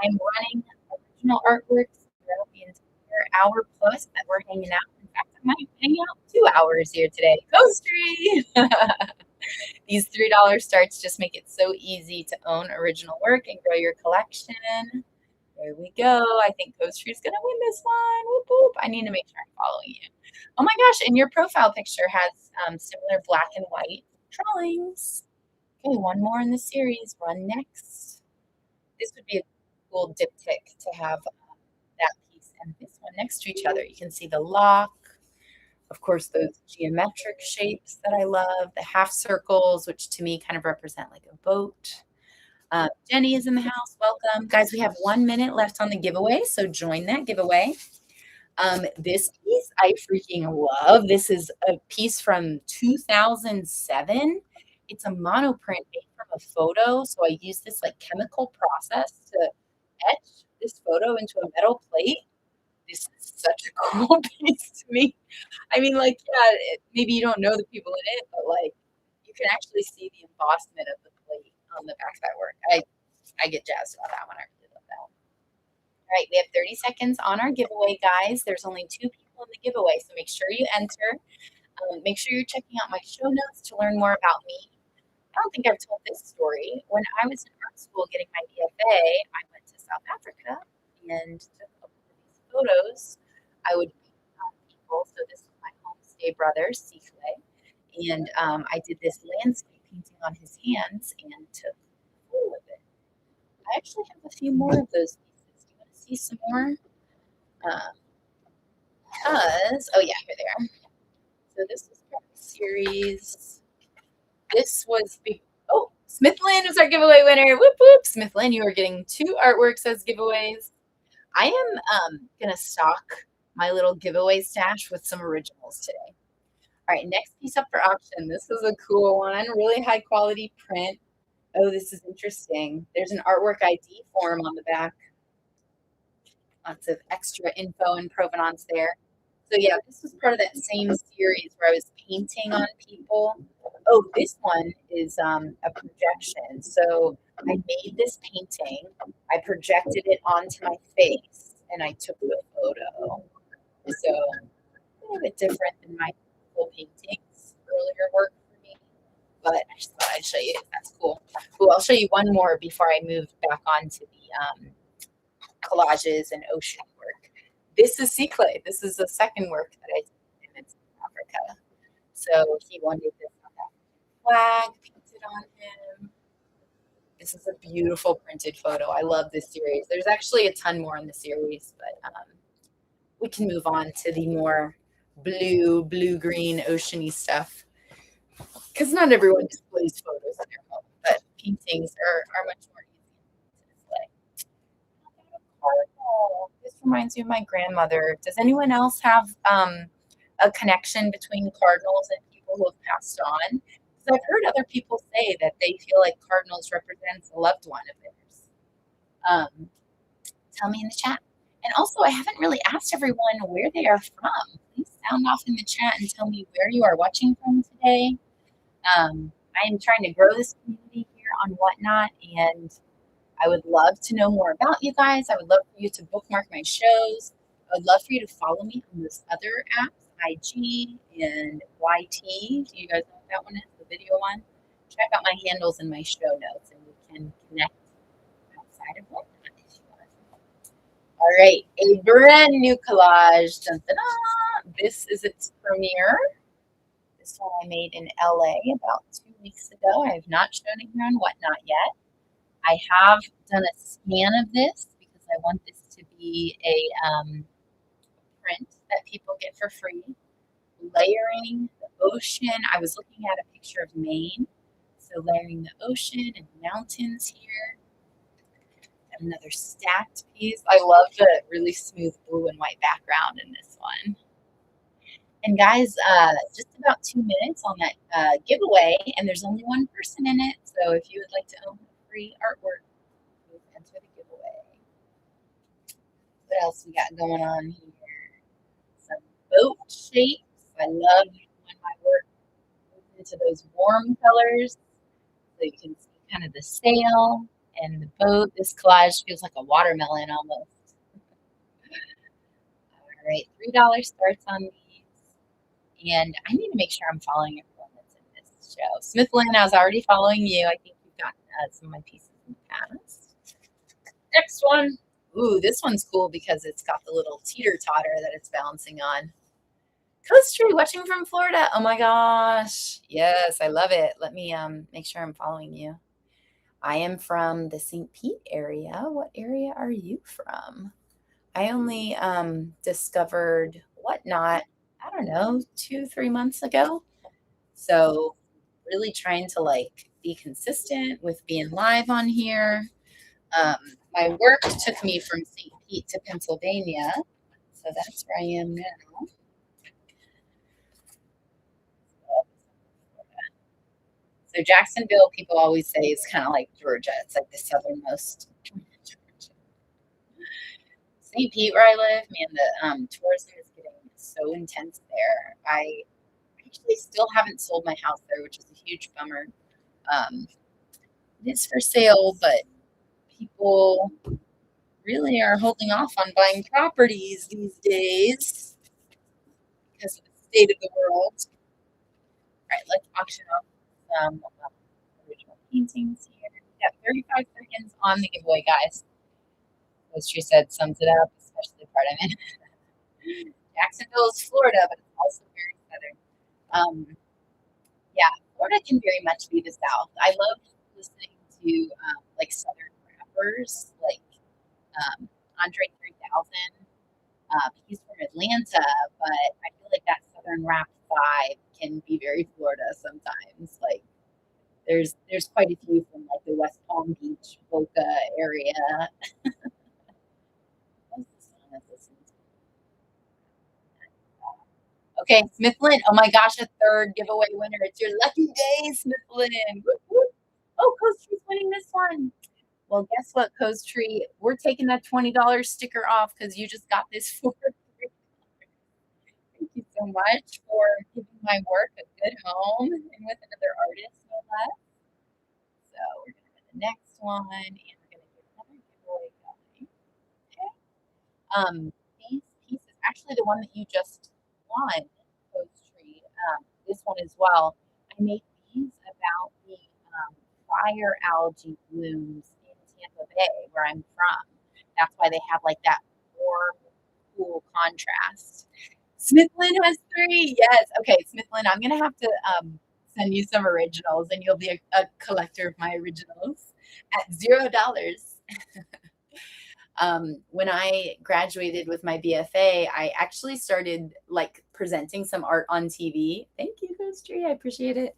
I'm running original artworks throughout the entire hour plus that we're hanging out. In fact, I might hang out 2 hours here today. Coast Tree! These $3 starts just make it so easy to own original work and grow your collection. There we go. I think Coast Tree's going to win this one. Whoop, whoop. I need to make sure I'm following you. Oh my gosh, and your profile picture has similar black and white drawings. Okay, one more in the series. Run next. This would be a cool diptych to have that piece and this one next to each other. You can see the lock, of course, those geometric shapes that I love, the half circles, which to me kind of represent like a boat. Jenny is in the house. Welcome. Guys, we have 1 minute left on the giveaway, so join that giveaway. This piece I freaking love. This is a piece from 2007. It's a monoprint made from a photo. So I use this like chemical process to etch this photo into a metal plate. This is such a cool piece to me. I mean, like, yeah, maybe you don't know the people in it, but like you can actually see the embossment of the plate on the back of that work. I get jazzed about that one. I really love that one. All right, we have 30 seconds on our giveaway, guys. There's only 2 people in the giveaway, so make sure you enter. Make sure you're checking out my show notes to learn more about me. I don't think I've told this story. When I was in art school getting my BFA, I went to South Africa and took a couple of these photos. I would paint on people. So this was my homestay brother, Sikle. And I did this landscape painting on his hands and took a photo of it. I actually have a few more of those pieces. Do you want to see some more? Oh yeah, here they are. So this was part of the series. This was big. Oh, Smith Lynn was our giveaway winner. Whoop whoop. Smith Lynn, you are getting 2 artworks as giveaways. I am gonna stock my little giveaway stash with some originals today. All right, next piece up for auction. This is a cool one, really high quality print. Oh, this is interesting. There's an artwork ID form on the back. Lots of extra info and provenance there. So yeah, this was part of that same series where I was painting on people. Oh, this one is a projection. So I made this painting, I projected it onto my face, and I took the photo. So a little bit different than my full paintings, earlier work for me. But I just thought I'd show you. That's cool. Cool. I'll show you one more before I move back onto the collages and ocean work. This is sea clay. This is the second work that I did in Africa. So he wanted this flag painted on him. This is a beautiful printed photo. I love this series. There's actually a ton more in the series, but we can move on to the more blue-green, oceany stuff. Because not everyone displays photos in their home, but paintings are much more easy to display. Cardinal. This reminds me of my grandmother. Does anyone else have a connection between cardinals and people who have passed on? Because I've heard other people say that they feel like cardinals represents a loved one of theirs. Tell me in the chat. And also, I haven't really asked everyone where they are from. Please sound off in the chat and tell me where you are watching from today. I am trying to grow this community here on Whatnot, and I would love to know more about you guys. I would love for you to bookmark my shows. I would love for you to follow me on those other apps, IG and YT. Do you guys know what that one is? The video one? Check out my handles in my show notes, and we can connect outside of Whatnot if you want. All right, a brand new collage. Dun, dun, dun. This is its premiere. This one I made in LA about 2 weeks ago. I have not shown it here on Whatnot yet. I have done a scan of this because I want this to be a print that people get for free. Layering the ocean. I was looking at a picture of Maine. So layering the ocean and mountains here. Another stacked piece. I love the really smooth blue and white background in this one. And guys, just about 2 minutes on that giveaway, and there's only one person in it. So if you would like to own free artwork, please enter the giveaway. What else we got going on here? Some boat shapes. I love when my work moves into those warm colors, so you can see kind of the sail and the boat. This collage feels like a watermelon almost. All right, $3 starts on these. And I need to make sure I'm following everyone that's in this show. Smith Lynn, I was already following you. I think you've gotten some of my pieces in the past. Next one. Ooh, this one's cool because it's got the little teeter-totter that it's balancing on. Coast Tree, watching from Florida. Oh my gosh. Yes, I love it. Let me make sure I'm following you. I am from the St. Pete area. What area are you from? I only discovered Whatnot, I don't know, 2-3 months ago. So really trying to like be consistent with being live on here. My work took me from St. Pete to Pennsylvania. So that's where I am now. So Jacksonville, people always say, is kind of like Georgia. It's like the southernmost. St. Pete, where I live, man, the tourism is getting so intense there. I actually still haven't sold my house there, which is a huge bummer. It is for sale, but people really are holding off on buying properties these days because of the state of the world. All right, let's auction off some original paintings here. We got 35 seconds on the giveaway, guys. As she said, sums it up, especially the part I'm in. Jacksonville is Florida, but it's also very southern. Yeah, Florida can very much be the South. I love listening to like Southern rappers, like Andre 3000. He's from Atlanta, but I feel like that Southern rap vibe can be very Florida sometimes. Like there's quite a few from like the West Palm Beach, Boca area. What's the song I listened to? Okay, Smith Lynn. Oh my gosh, a third giveaway winner. It's your lucky day, Smith Lynn. Whoop, whoop. Oh, Coast Tree's winning this one. Well, guess what, Coast Tree? We're taking that $20 sticker off because you just got this for free. Thank you so much for giving my work a good home and with another artist, no less. So we're going to do the next one and we're going to get another giveaway going. Okay. These pieces, actually the one that you just won, Coast Tree, this one as well. I made these about the fire algae blooms in Tampa Bay, where I'm from. That's why they have like that warm, cool contrast. Smith Lynn has three. Yes. Okay, Smith Lynn, I'm gonna have to send you some originals, and you'll be a collector of my originals at $0. When I graduated with my BFA, I actually started like presenting some art on TV. Thank you, Ghost Tree. I appreciate it.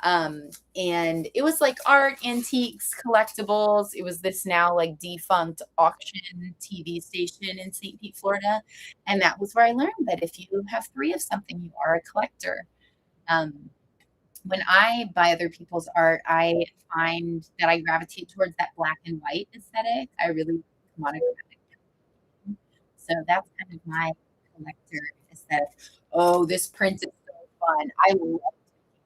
And it was like art, antiques, collectibles. It was this now like defunct auction TV station in St. Pete, Florida. And that was where I learned that if you have three of something, you are a collector. Um, when I buy other people's art, I find that I gravitate towards that black and white aesthetic. I really monographic. So that's kind of my collector aesthetic. Oh, this print is so fun. I love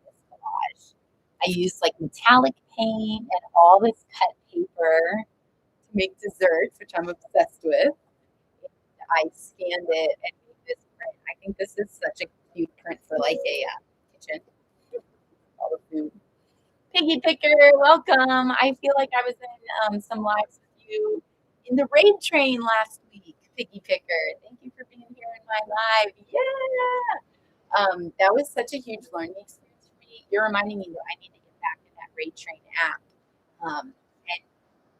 this collage. I use like metallic paint and all this cut paper to make desserts, which I'm obsessed with. I scanned it and made this print. I think this is such a cute print for like a kitchen. All the food. Piggy Picker, welcome. I feel like I was in some lives with you in the raid train last week, Piggy Picker. Thank you for being here in my live. Yeah. That was such a huge learning experience for me. You're reminding me that I need to get back in that raid train app and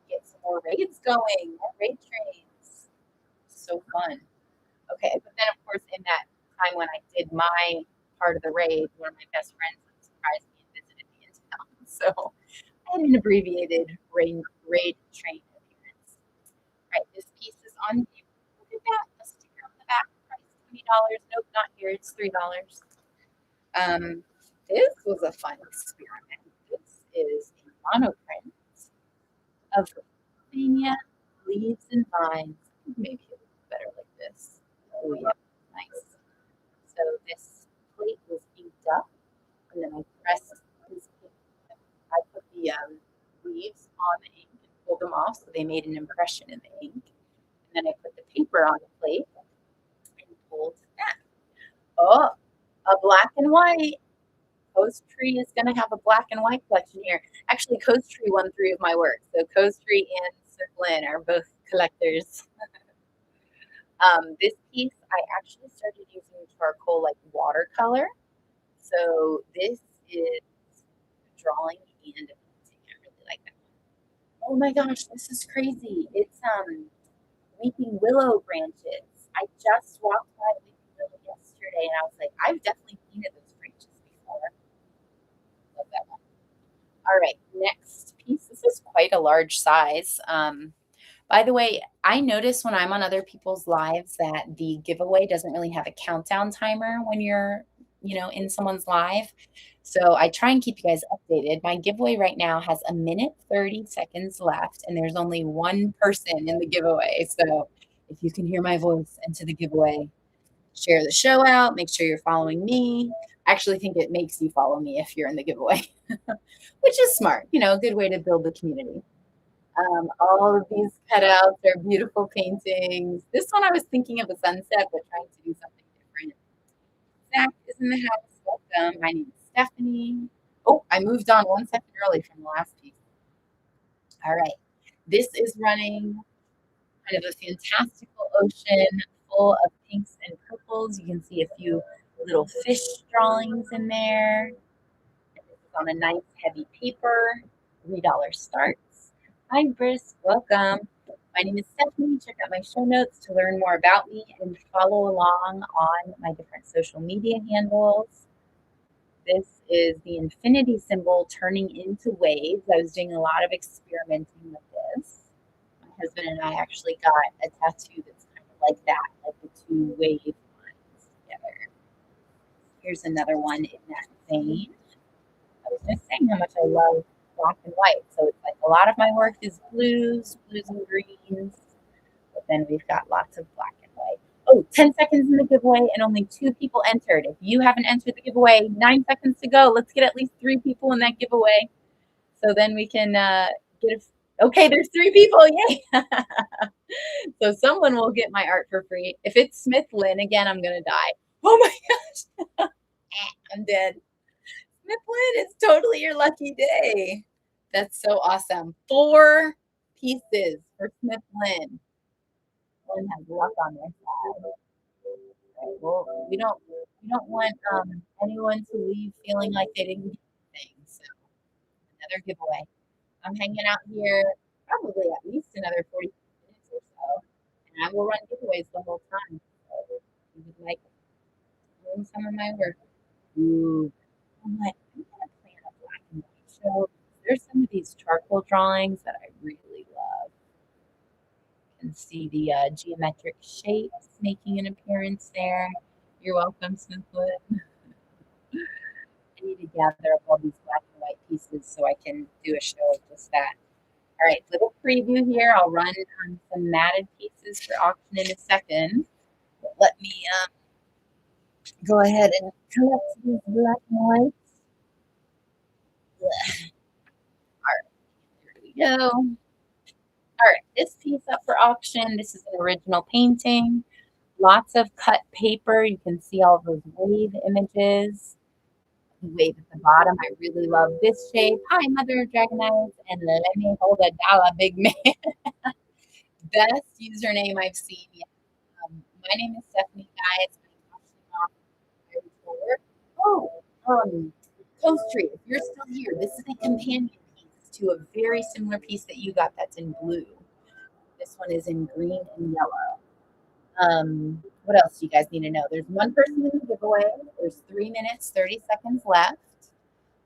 get some more raids going, more raid trains. So fun. Okay, but then of course in that time when I did my part of the raid, one of my best friends surprised me and visited me in town. So I had an abbreviated raid train appearance. Right, this piece is on view. Look at that, a sticker on the back, price $20. Nope, not here, it's $3. This was a fun experiment. This is a monoprint of Pennsylvania leaves and vines. Maybe it looks better like this. Oh yeah, nice. So this plate was inked up, and then I pressed this. I put the leaves on the ink and pulled them off, so they made an impression in the ink. And then I put the paper on the plate and pulled that. Oh, a black and white. Coast Tree is going to have a black and white collection here. Actually, Coast Tree won three of my work. So Coast Tree and Smith Lynn are both collectors. This piece, I actually started using charcoal like watercolor. So this is drawing and a painting. I really like that one. Oh my gosh, this is crazy. It's weeping willow branches. I just walked by the weeping willow yesterday and I was like, I've definitely painted those branches before. Love that one. All right, next piece. This is quite a large size. By the way, I notice when I'm on other people's lives that the giveaway doesn't really have a countdown timer when you're, in someone's live. So I try and keep you guys updated. My giveaway right now has 1 minute, 30 seconds left, and there's only one person in the giveaway. So if you can hear my voice into the giveaway, share the show out, make sure you're following me. I actually think it makes you follow me if you're in the giveaway, which is smart, a good way to build the community. All of these cutouts are beautiful paintings. This one I was thinking of a sunset, but trying to do something different. Zach is in the house. Welcome. My name is Stephanie. Oh, I moved on 1 second early from the last piece. All right. This is running kind of a fantastical ocean full of pinks and purples. You can see a few little fish drawings in there. This is on a nice heavy paper. $3 starts. Hi, Brisk. Welcome. My name is Stephanie. Check out my show notes to learn more about me and follow along on my different social media handles. This is the infinity symbol turning into waves. I was doing a lot of experimenting with this. My husband and I actually got a tattoo that's kind of like that, like the two wave lines together. Here's another one in that vein. I was just saying how much I love black and white. So it's like a lot of my work is blues and greens, but then we've got lots of black and white. Oh, 10 seconds in the giveaway and only 2 people entered. If you haven't entered the giveaway, 9 seconds to go. Let's get at least 3 people in that giveaway. So then we can get okay, there's 3 people. Yay. So someone will get my art for free. If it's Smith Lynn again, I'm going to die. Oh my gosh. I'm dead. Smith Lynn, it's totally your lucky day. That's so awesome. 4 pieces for Smith Lynn. Lynn has luck on their side. Right, well, we don't want anyone to leave feeling like they didn't get anything. So another giveaway. I'm hanging out here probably at least another 40 minutes or so, and I will run giveaways the whole time. So if you would like to some of my work. Ooh, I'm like, I'm gonna plan a black and white show. There's some of these charcoal drawings that I really love. You can see the geometric shapes making an appearance there. You're welcome, Smithwood. I need to gather up all these black and white pieces so I can do a show of just that. All right, little preview here. I'll run some matted pieces for auction in a second. But let me go ahead and collect these black and whites. All right, here we go. All right, this piece up for auction. This is an original painting. Lots of cut paper. You can see all those wave images. The wave at the bottom. I really love this shape. Hi, Mother of Dragonites, and let me hold a dollar, big man. Best username I've seen yet. My name is Stephanie, guys. Oh, Coast Tree, if you're still here, this is a companion piece to a very similar piece that you got that's in blue. This one is in green and yellow. What else do you guys need to know? There's one person in the giveaway. There's 3 minutes, 30 seconds left.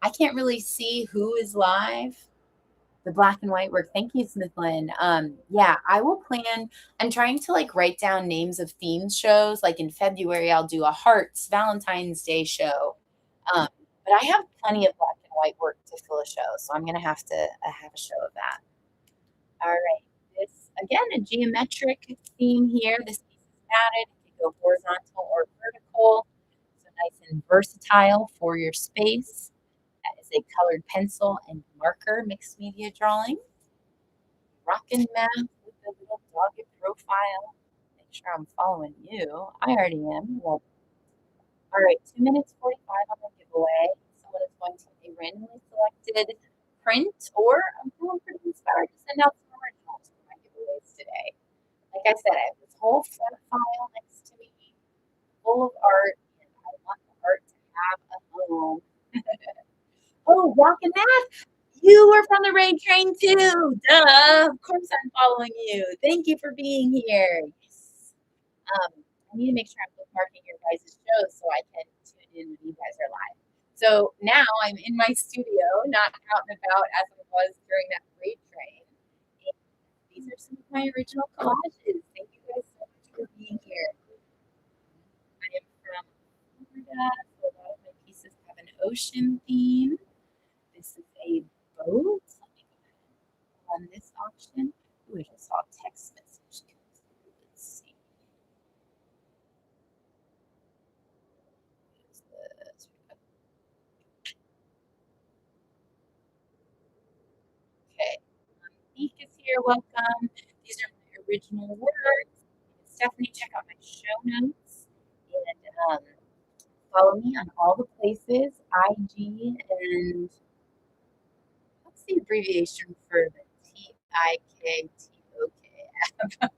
I can't really see who is live. The black and white work. Thank you, Smith Lynn. Yeah, I will plan. I'm trying to like write down names of themed shows. Like in February, I'll do a Hearts Valentine's Day show. Um, but I have plenty of black and white work to fill a show, so I'm gonna have to have a show of that. All right, this again a geometric theme here. This piece is matted. You can go horizontal or vertical. So nice and versatile for your space. That is a colored pencil and marker mixed media drawing. Rockin' math with a little dogged profile. Make sure I'm following you. I already am. Well, all right, 2 minutes 45 on the giveaway. Someone is going to a randomly selected print, or I'm feeling pretty inspired to send out some originals for my giveaways today. Like I said, I have this whole flat file next to me full of art, and I want the art to have a home. Oh, Rockin' Math, you were from the raid train too. Duh. Of course I'm following you. Thank you for being here. Yes. I need to make sure I'm bookmarking your guys' shows so I can tune in when you guys are live. So now I'm in my studio, not out and about as I was during that raid train. And these are some of my original collages. Thank you guys so much for being here. I am from Florida, so a lot of my pieces have an ocean theme. This is a boat. Let me go ahead and run this auction. Ooh, I just saw a text message come through. Let's see. Who's this? Okay. Meek is here. Welcome. These are my original works. Stephanie, check out my show notes and follow me on all the places. IG and what's the abbreviation for the TIKTOK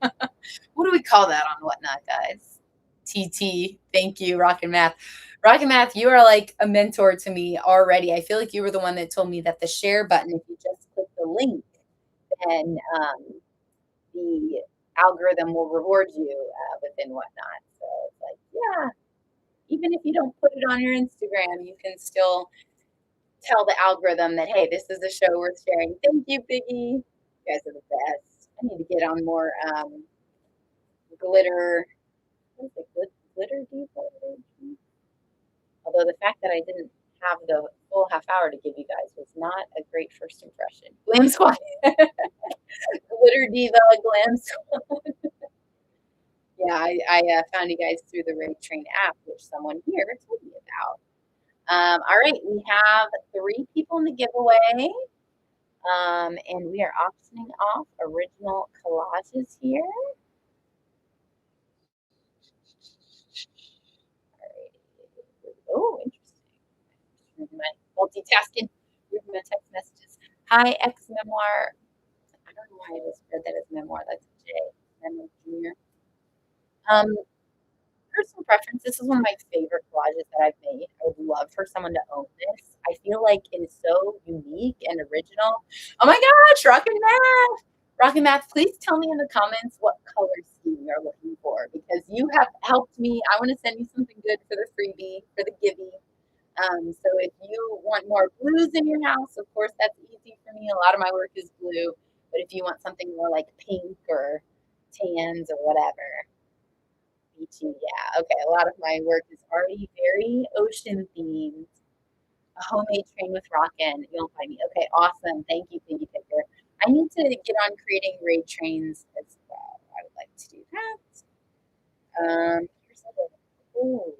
app? What do we call that on Whatnot, guys? TT. Thank you, Rockin' Math. Rockin' Math, you are like a mentor to me already. I feel like you were the one that told me that the share button, if you just click the link, then the algorithm will reward you within Whatnot. So it's like, yeah, even if you don't put it on your Instagram, you can still tell the algorithm that, hey, this is a show worth sharing. Thank you, Biggie. You guys are the best. I need to get on more glitter. What is it? Glitter depot? Although So the fact that I didn't have the full half hour to give you guys was not a great first impression. Glam Squad. Glitter Diva Glam Squad. Yeah, I found you guys through the Raid Train app, which someone here told me about. All right, we have 3 people in the giveaway. And we are auctioning off original collages here. All right. Oh, interesting. Multitasking. Reading my text messages. Hi, ex memoir. I don't know why I just read that as memoir. That's J. Memoir Junior. Um, Personal preference. This is one of my favorite collages that I've made. I would love for someone to own this. I feel like it is so unique and original. Oh my gosh, Rockin' Math! Rockin' Math, please tell me in the comments what color scheme you're looking for because you have helped me. I want to send you something good for the freebie, for the givey. So if you want more blues in your house, of course, that's easy for me. A lot of my work is blue. But if you want something more like pink or tans or whatever, beachy, yeah. Okay, a lot of my work is already very ocean themed. A homemade train with rockin'. You'll find me. Okay, awesome. Thank you, Piggy Picker. I need to get on creating raid trains as well. I would like to do that. Here's a little cool.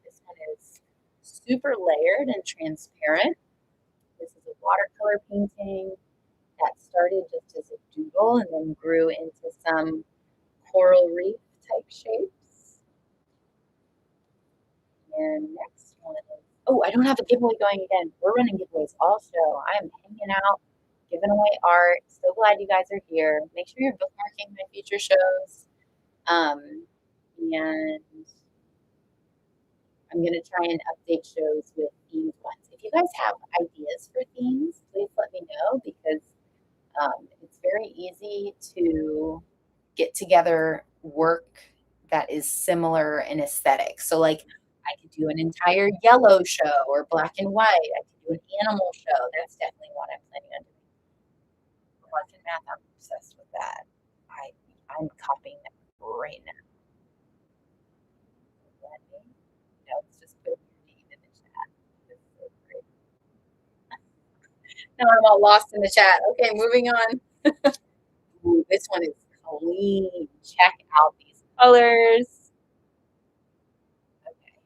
This one is super layered and transparent. This is a watercolor painting that started just as a doodle and then grew into some coral reef type shapes. And next one is, oh, I don't have a giveaway going again. We're running giveaways all show. I am hanging out, giving away art. So glad you guys are here. Make sure you're bookmarking my future shows. And I'm going to try and update shows with themed ones. If you guys have ideas for themes, please let me know because it's very easy to get together work that is similar in aesthetic. So, like, I could do an entire yellow show or black and white. I could do an animal show. That's definitely what I'm planning on doing. Art and math, I'm obsessed with that. I'm copying that right now. No, it's just put your name in the chat. This is so great. Now I'm all lost in the chat. Okay, moving on. Ooh, this one is clean. Check out these colors. Okay,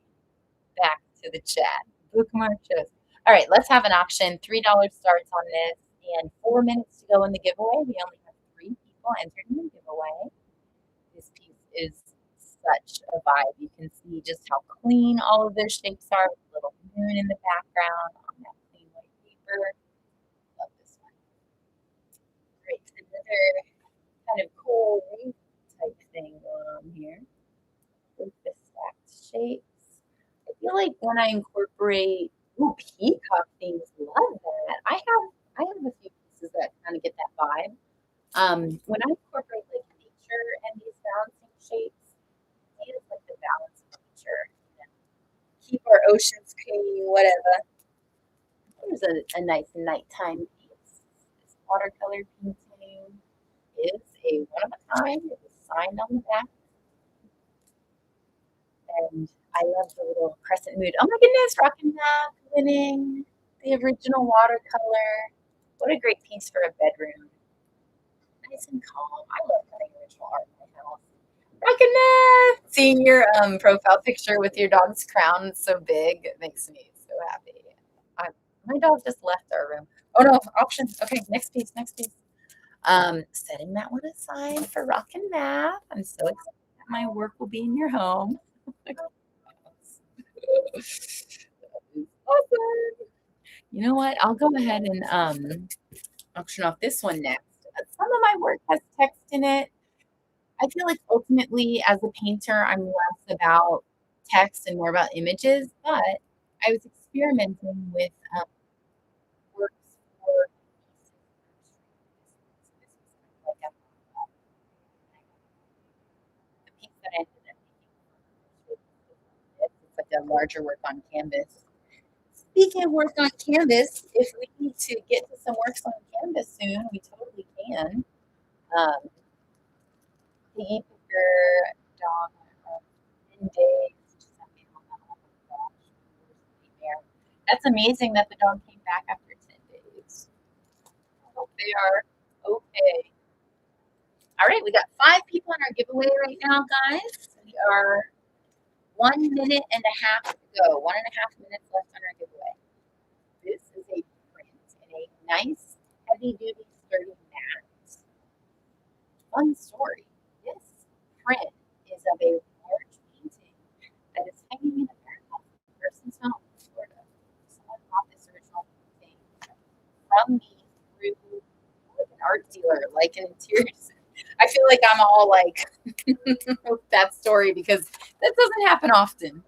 back to the chat. Bookmark shows. All right, let's have an auction. $3 starts on this, and 4 minutes to go in the giveaway. We only have 3 people entered in the giveaway. This piece is such a vibe. You can see just how clean all of those shapes are with a little moon in the background on that clean white paper. Love this one. Great. Another kind of cool wreath type thing going on here with the stacked shapes. I feel like when I incorporate peacock things, love that. I have a few pieces that kind of get that vibe. When I incorporate like nature and these balancing shapes, it's like the balance of nature. Keep our oceans clean, whatever. Here's a nice nighttime piece. This watercolor painting is a one of a kind. It was signed on the back. And I love the little crescent mood. Oh my goodness, Rockin' Math winning the original watercolor. What a great piece for a bedroom. Nice and calm. I love having original art in my house. Rockin' Math! Seeing your profile picture with your dog's crown so big makes me so happy. My dog just left our room. Oh no, options. Okay, next piece, next piece. Setting that one aside for Rockin' Math. I'm so excited that my work will be in your home. Awesome. You know what? I'll go ahead and auction off this one next. Some of my work has text in it. I feel like ultimately, as a painter, I'm less about text and more about images. But I was experimenting with works for like the piece that I ended up making. It's like a larger work on canvas. Speaking of work on canvas, if we need to get to some works on canvas soon, we totally can. Piggy Picker, dog, 10 days. That's amazing that the dog came back after 10 days. I hope they are okay. All right, we got 5 people in our giveaway right now, guys. We are 1 minute and a half to go. 1.5 minutes left on our giveaway. This is a print in a nice, heavy-duty, sturdy mat. Fun story. This print is of a large painting that is hanging in a warehouse in a person's home in Florida. Someone bought this original painting from me through like an art dealer, like an interior. I feel like I'm all like that story because that doesn't happen often.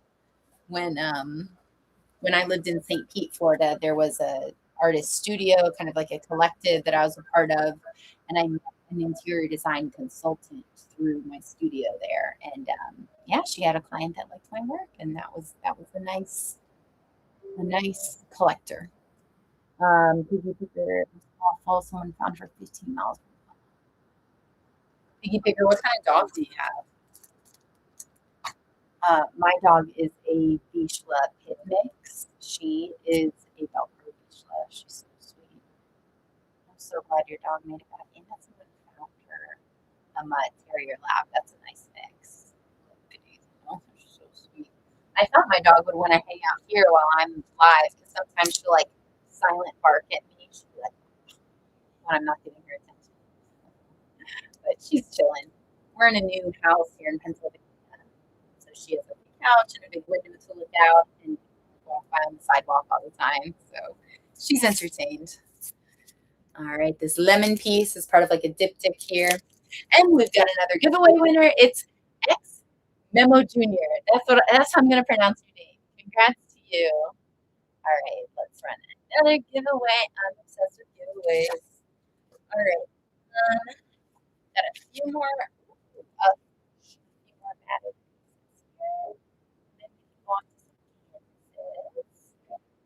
When I lived in St. Pete, Florida, there was a artist studio, kind of like a collective that I was a part of, and I met an interior design consultant through my studio there. And yeah, she had a client that liked my work, and that was a nice collector. Piggy Picker was awful. Someone found her 15 miles. Piggy Picker, what kind of dog do you have? My dog is a Vizsla pit mix. She is a Velcro Vizsla. She's so sweet. I'm so glad your dog made it back in. That's someone found her a Mutt Terrier Lab. That's a nice mix. Oh, she's so sweet. I thought my dog would want to hang out here while I'm live because sometimes she'll like silent bark at me. She'll be like, when I'm not giving her attention. But she's chilling. We're in a new house here in Pennsylvania. So she has a big couch and a big window to look out and walk by on the sidewalk all the time. So she's entertained. All right, this lemon piece is part of like a diptych here. And we've got another giveaway winner. It's X Memo Jr. That's how I'm gonna pronounce your name. Congrats to you. All right, let's run another giveaway. I'm obsessed with giveaways. All right. Got a few more added.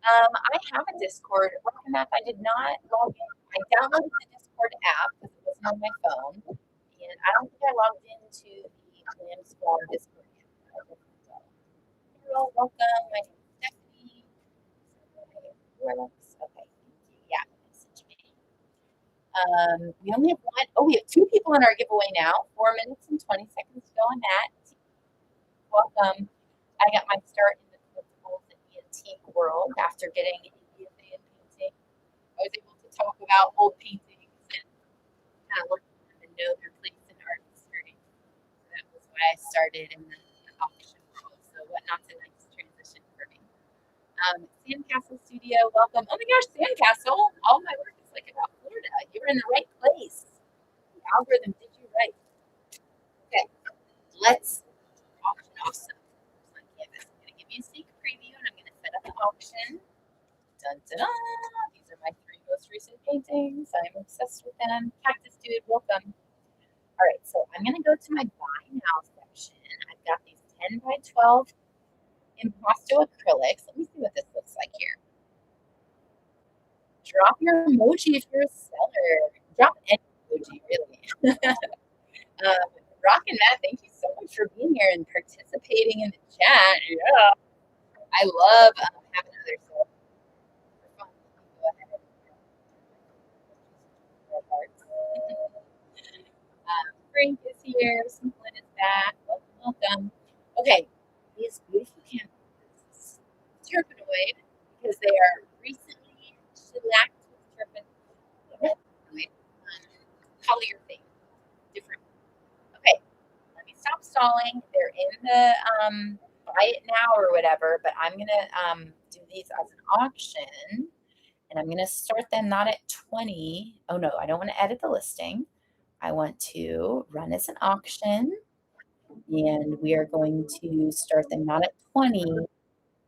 I have a Discord. Welcome back. I did not log in. I downloaded the Discord app because it wasn't on my phone, and I don't think I logged into the Clam Squad Discord yet. You're all welcome. My name is Stephanie. Okay. Yeah. We only have one. Oh, we have 2 people in our giveaway now. 4 minutes and 20 seconds to go on that. Welcome. I got my start in the collectibles and antique world after getting an BFA in painting. I was able to talk about old paintings and kind of look at them and know their place in art history. So that was why I started in the auction world. So what not a nice transition for me. Sandcastle Studio, welcome. Oh my gosh, Sandcastle. All my work is like about Florida. You're in the right place. The algorithm did you right. Okay, let's auction off some on canvas. I'm going to give you a sneak preview and I'm going to set up an auction. Dun, dun, dun. These are my 3 most recent paintings. I'm obsessed with them. Cactus Dude, welcome. All right, so I'm going to go to my buy now section. I've got these 10 by 12 impasto acrylics. Let me see what this looks like here. Drop your emoji if you're a seller. Drop any emoji, really. Rockin' Matt, thank you so much for being here and participating in the chat. Yeah. I love having others for fun. Go ahead Frank is here. Simplin is back. Welcome. Okay, these beautiful canvases. Terpenoid, because they are recently shellacked with terpenoid. Color your thing. Different. Okay, let me stop stalling. They're in the buy it now or whatever, but I'm gonna do these as an auction, and I'm gonna start them not at 20. Oh no, I don't want to edit the listing. I want to run as an auction, and we are going to start them not at 20,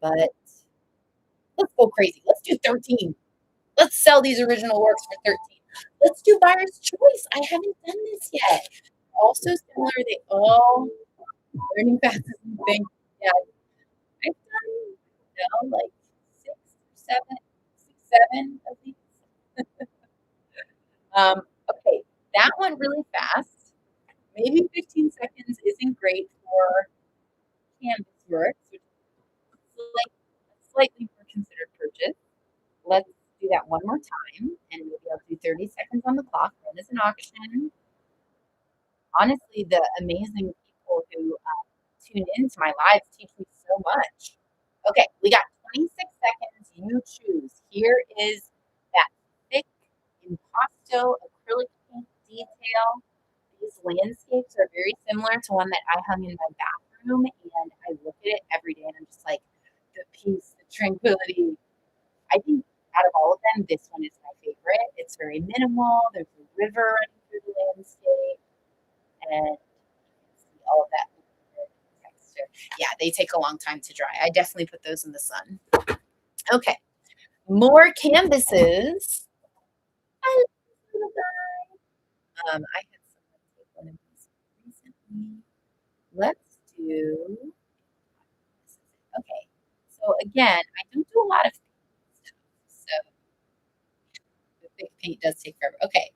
but let's go crazy. Let's do 13. Let's sell these original works for 13. Let's do buyer's choice. I haven't done this yet. Also similar, they all learning fast as you think. Yeah, I've done, like 6, 7 of these. Okay, that one really fast. Maybe 15 seconds isn't great for canvas works, which is like a slightly more considered purchase. Let's do that one more time, and maybe I'll do 30 seconds on the clock. Run as an auction. Honestly, the amazing people who tune into my lives teach me so much. Okay, we got 26 seconds. You choose. Here is that thick impasto acrylic paint detail. These landscapes are very similar to one that I hung in my bathroom, and I look at it every day and I'm just like, the peace, the tranquility. I think out of all of them, this one is my favorite. It's very minimal. There's a river running through the landscape, and see all of that texture. Yeah, they take a long time to dry. I definitely put those in the sun. Okay, more canvases. I love this little guy. I had someone take one of these recently. Let's do. Okay, so again, I don't do a lot of stuff, so the thick paint does take forever. Okay,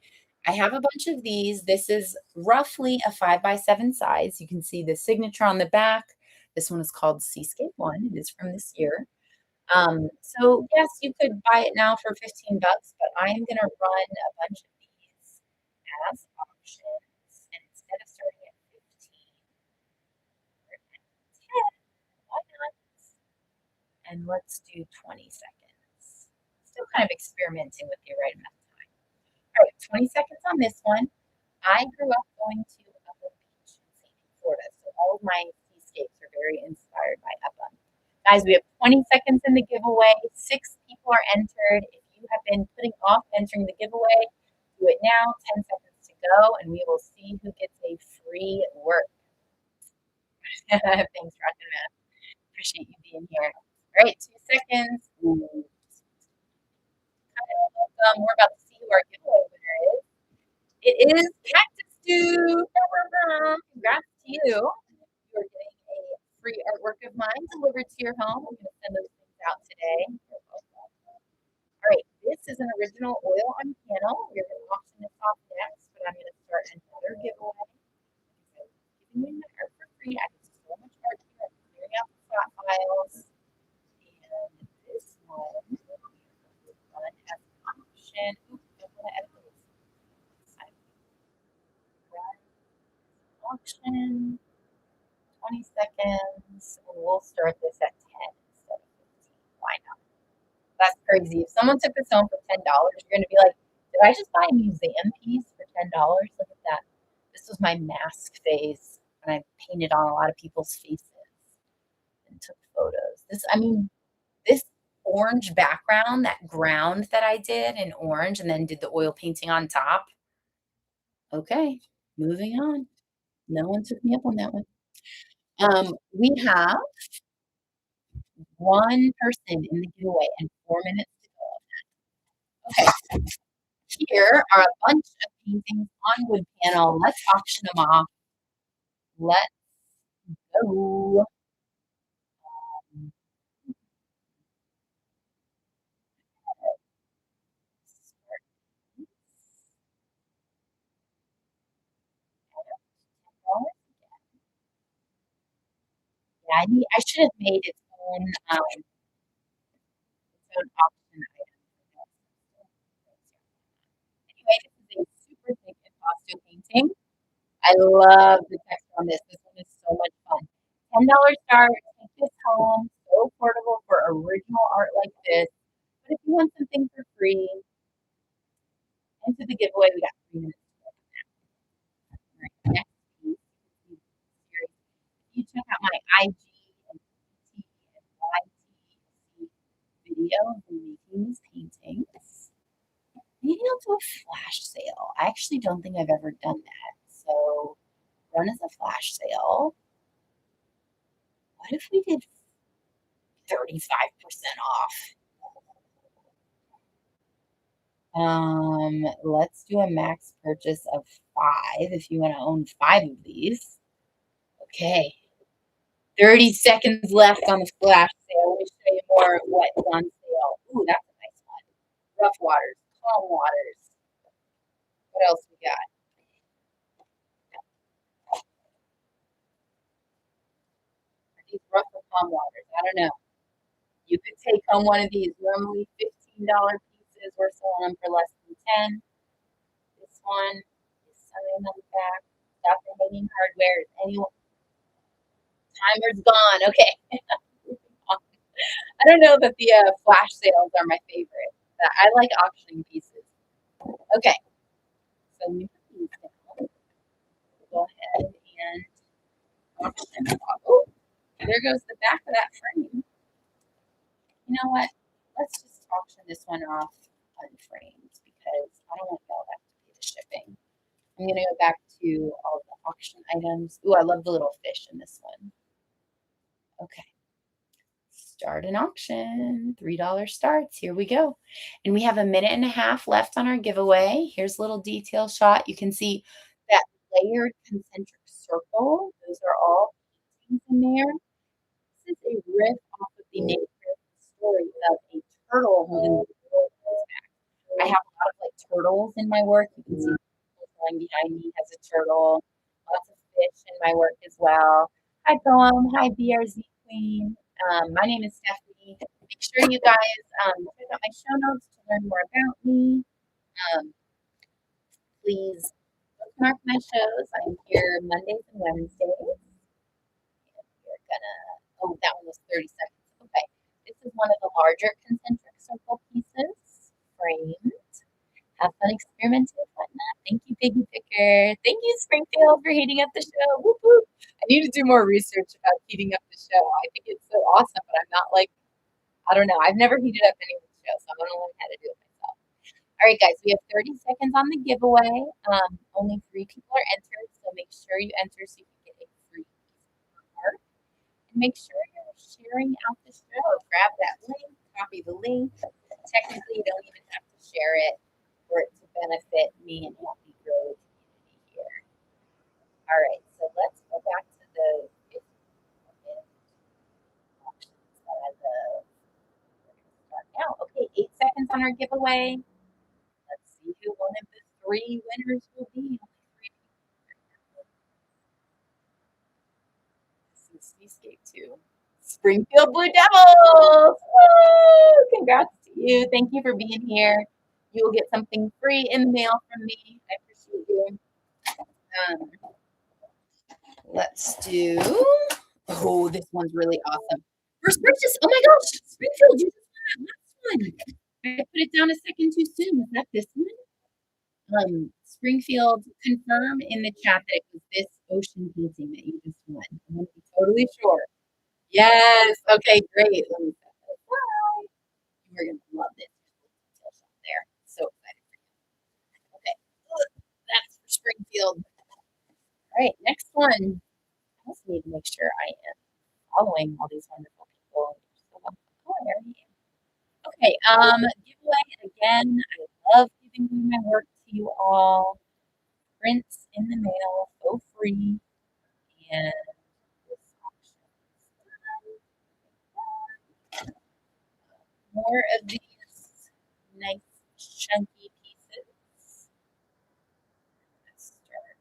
I have a bunch of these. This is roughly a 5x7 size. You can see the signature on the back. This one is called Seascape One. It is from this year. So yes, you could buy it now for 15 bucks, but I am gonna run a bunch of these as options. And instead of starting at 15, we're at 10. Why not? And let's do 20 seconds. Still kind of experimenting with the right amount of time. All right, 20 seconds on this one. I grew up going to Upland Beach in St. Florida, so all of my seascapes are very inspired by Upland. Guys, we have 20 seconds in the giveaway. 6 people are entered. If you have been putting off entering the giveaway, do it now. 10 seconds to go, and we will see who gets a free work. Thanks, Rocket Man. Appreciate you being here. All right, 2 seconds. Ooh. We're about to see who our giveaway winner is. It is Cactus Dude. Congrats to you. You are getting a free artwork of mine delivered to your home. I'm going to send those things out today. All right, this is an original oil on panel. We're going to auction this off next, but I'm going to start another giveaway. So giving me my art for free. I have so much art here. I'm clearing out the flat files. And this one is run as an auction. Oops, don't want to edit those. Run auction. 20 seconds. We'll start this at 10 instead of 15. Why not? That's crazy. If someone took this home for $10, you're going to be like, did I just buy a museum piece for $10? Look at that. This was my mask phase when I painted on a lot of people's faces and took photos. This orange background, that ground that I did in orange and then did the oil painting on top. Okay, moving on. No one took me up on that one. We have one person in the giveaway and 4 minutes to go. Okay, here are a bunch of paintings on wood panel. Let's auction them off. Let's go. Yeah, I should have made its own auction item. Anyway, this is a super thick impasto painting. I love the text on this. This one is so much fun. $10 start. Take this home. So affordable for original art like this. But if you want something for free, into the giveaway, we got 3 minutes to go. Right, next piece. If you check out my IG and PT and YT video of me making these paintings, maybe I'll do a flash sale. I actually don't think I've ever done that. So run as a flash sale. What if we did 35% off? Let's do a max purchase of 5 if you want to own 5 of these. Okay. 30 seconds left on the flash sale. Let me show you more of what's on sale. Ooh, that's a nice one. Rough waters, calm waters. What else we got? Are these rough or calm waters? I don't know. You could take home one of these, normally $15. $15 pieces. We're selling them for less than 10. This one is signed on the back. Got the hanging hardware. Is anyone timer's gone? Okay. I don't know that the flash sales are my favorite. But I like auctioning pieces. Okay. So we put these down. Go ahead and auction. Oh, there goes the back of that frame. You know what? Let's just auction this one off unframed because I don't want y'all to have to pay the shipping. I'm going to go back to all the auction items. Ooh, I love the little fish in this one. Okay. Start an auction. $3 starts. Here we go. And we have a minute and a half left on our giveaway. Here's a little detail shot. You can see that layered concentric circle. Those are all paintings in there. This is a riff off of the nature story of a turtle holding the world in its back. I have a lot of like turtles in my work. You can see the line behind me has a turtle. Lots of fish in my work as well. Hi, Poem. Hi, BRZ Queen. My name is Stephanie. Make sure you guys check out my show notes to learn more about me. Please bookmark my shows. I'm here Mondays and Wednesdays. We're gonna, oh, that one was 30 seconds. Okay. This is one of the larger concentric circle pieces, framed. Have fun experimenting with whatnot. Thank you, Piggy Picker. Thank you, Springfield, for heating up the show. Whoop, whoop. I need to do more research about heating up the show. I think it's so awesome, but I'm not like, I don't know. I've never heated up anyone's show, so I'm going to learn how to do it myself. All right, guys, we have 30 seconds on the giveaway. Only 3 people are entered, so make sure you enter so you can get a free piece of art. And make sure you're sharing out the show. Grab that link, copy the link. Technically, you don't even have to share it for it to benefit me and help me grow the community here. All right, so let's go back to the options that I love. We're going to start now. Okay, 8 seconds on our giveaway. Let's see who one of the 3 winners will be. This is Seascape 2. Springfield Blue Devils! Woo! Congrats to you. Thank you for being here. You will get something free in the mail from me. I appreciate you. Let's do. Oh, this one's really awesome. First purchase. Oh my gosh, Springfield, you just won that last one. I put it down a second too soon. Was that this one? Springfield, confirm in the chat that it was this ocean painting that you just won. I want to be totally sure. Yes. Okay, great. Let me set that aside. You're going to love this. There. So excited for you. Okay. That's for Springfield. All right, next one. I also need to make sure I am following all these wonderful people. Oh, I already am. Okay, giveaway again. I love giving you my work to you all. Prints in the mail, so free. And this auction is done. More of these nice chunky pieces. Let's start.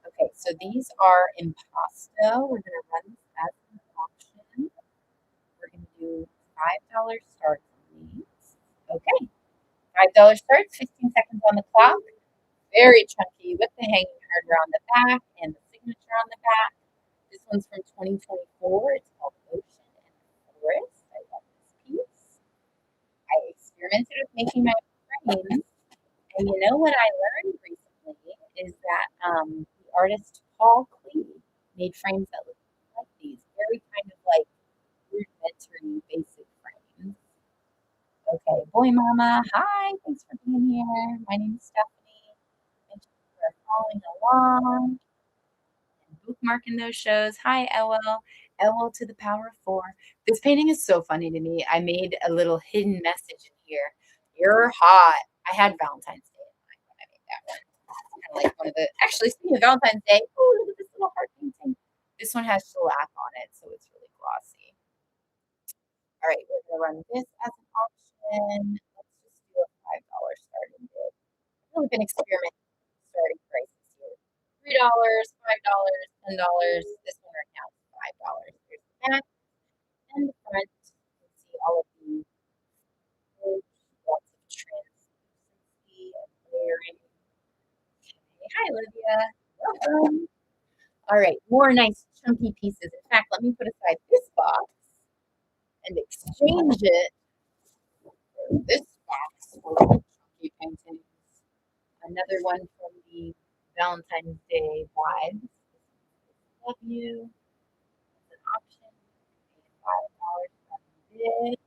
Okay, so these are impasto. We're going to run this as an auction. We're going to do $5 starts on these. Okay, $5 starts, 15 seconds on the clock. Very chunky with the hanging hardware on the back and the signature on the back. This one's from 2024. It's called Ocean and Forest. I love this piece. I experimented with making my own frames. And you know what I learned recently is that the artist Paul Klee made frames that look like these, very kind of like rudimentary, basic frames. Okay, boy mama, hi, thanks for being here. My name is Stephanie. Thank you for following along and bookmarking those shows. Hi, LL. LL to the power of 4. This painting is so funny to me. I made a little hidden message in here. You're hot. I had Valentine's Day in mind when I made that one. It's kind of like one of the, actually, speaking of Valentine's Day, oh, look at this little heart painting. This one has shellac on it, so it's really glossy. All right, we're going to run this as an option. Let's just do a $5 starting bid. I've really been experimenting with starting prices here. $3, $5, $10. This one right now is $5. Here's the back and the front. You can see all of the Hi, Olivia. Welcome. All right, more nice chunky pieces. In fact, let me put aside this box and exchange it for this box for chunky paintings. Another one from the Valentine's Day vibes. Love you. It's an option. $5 from this.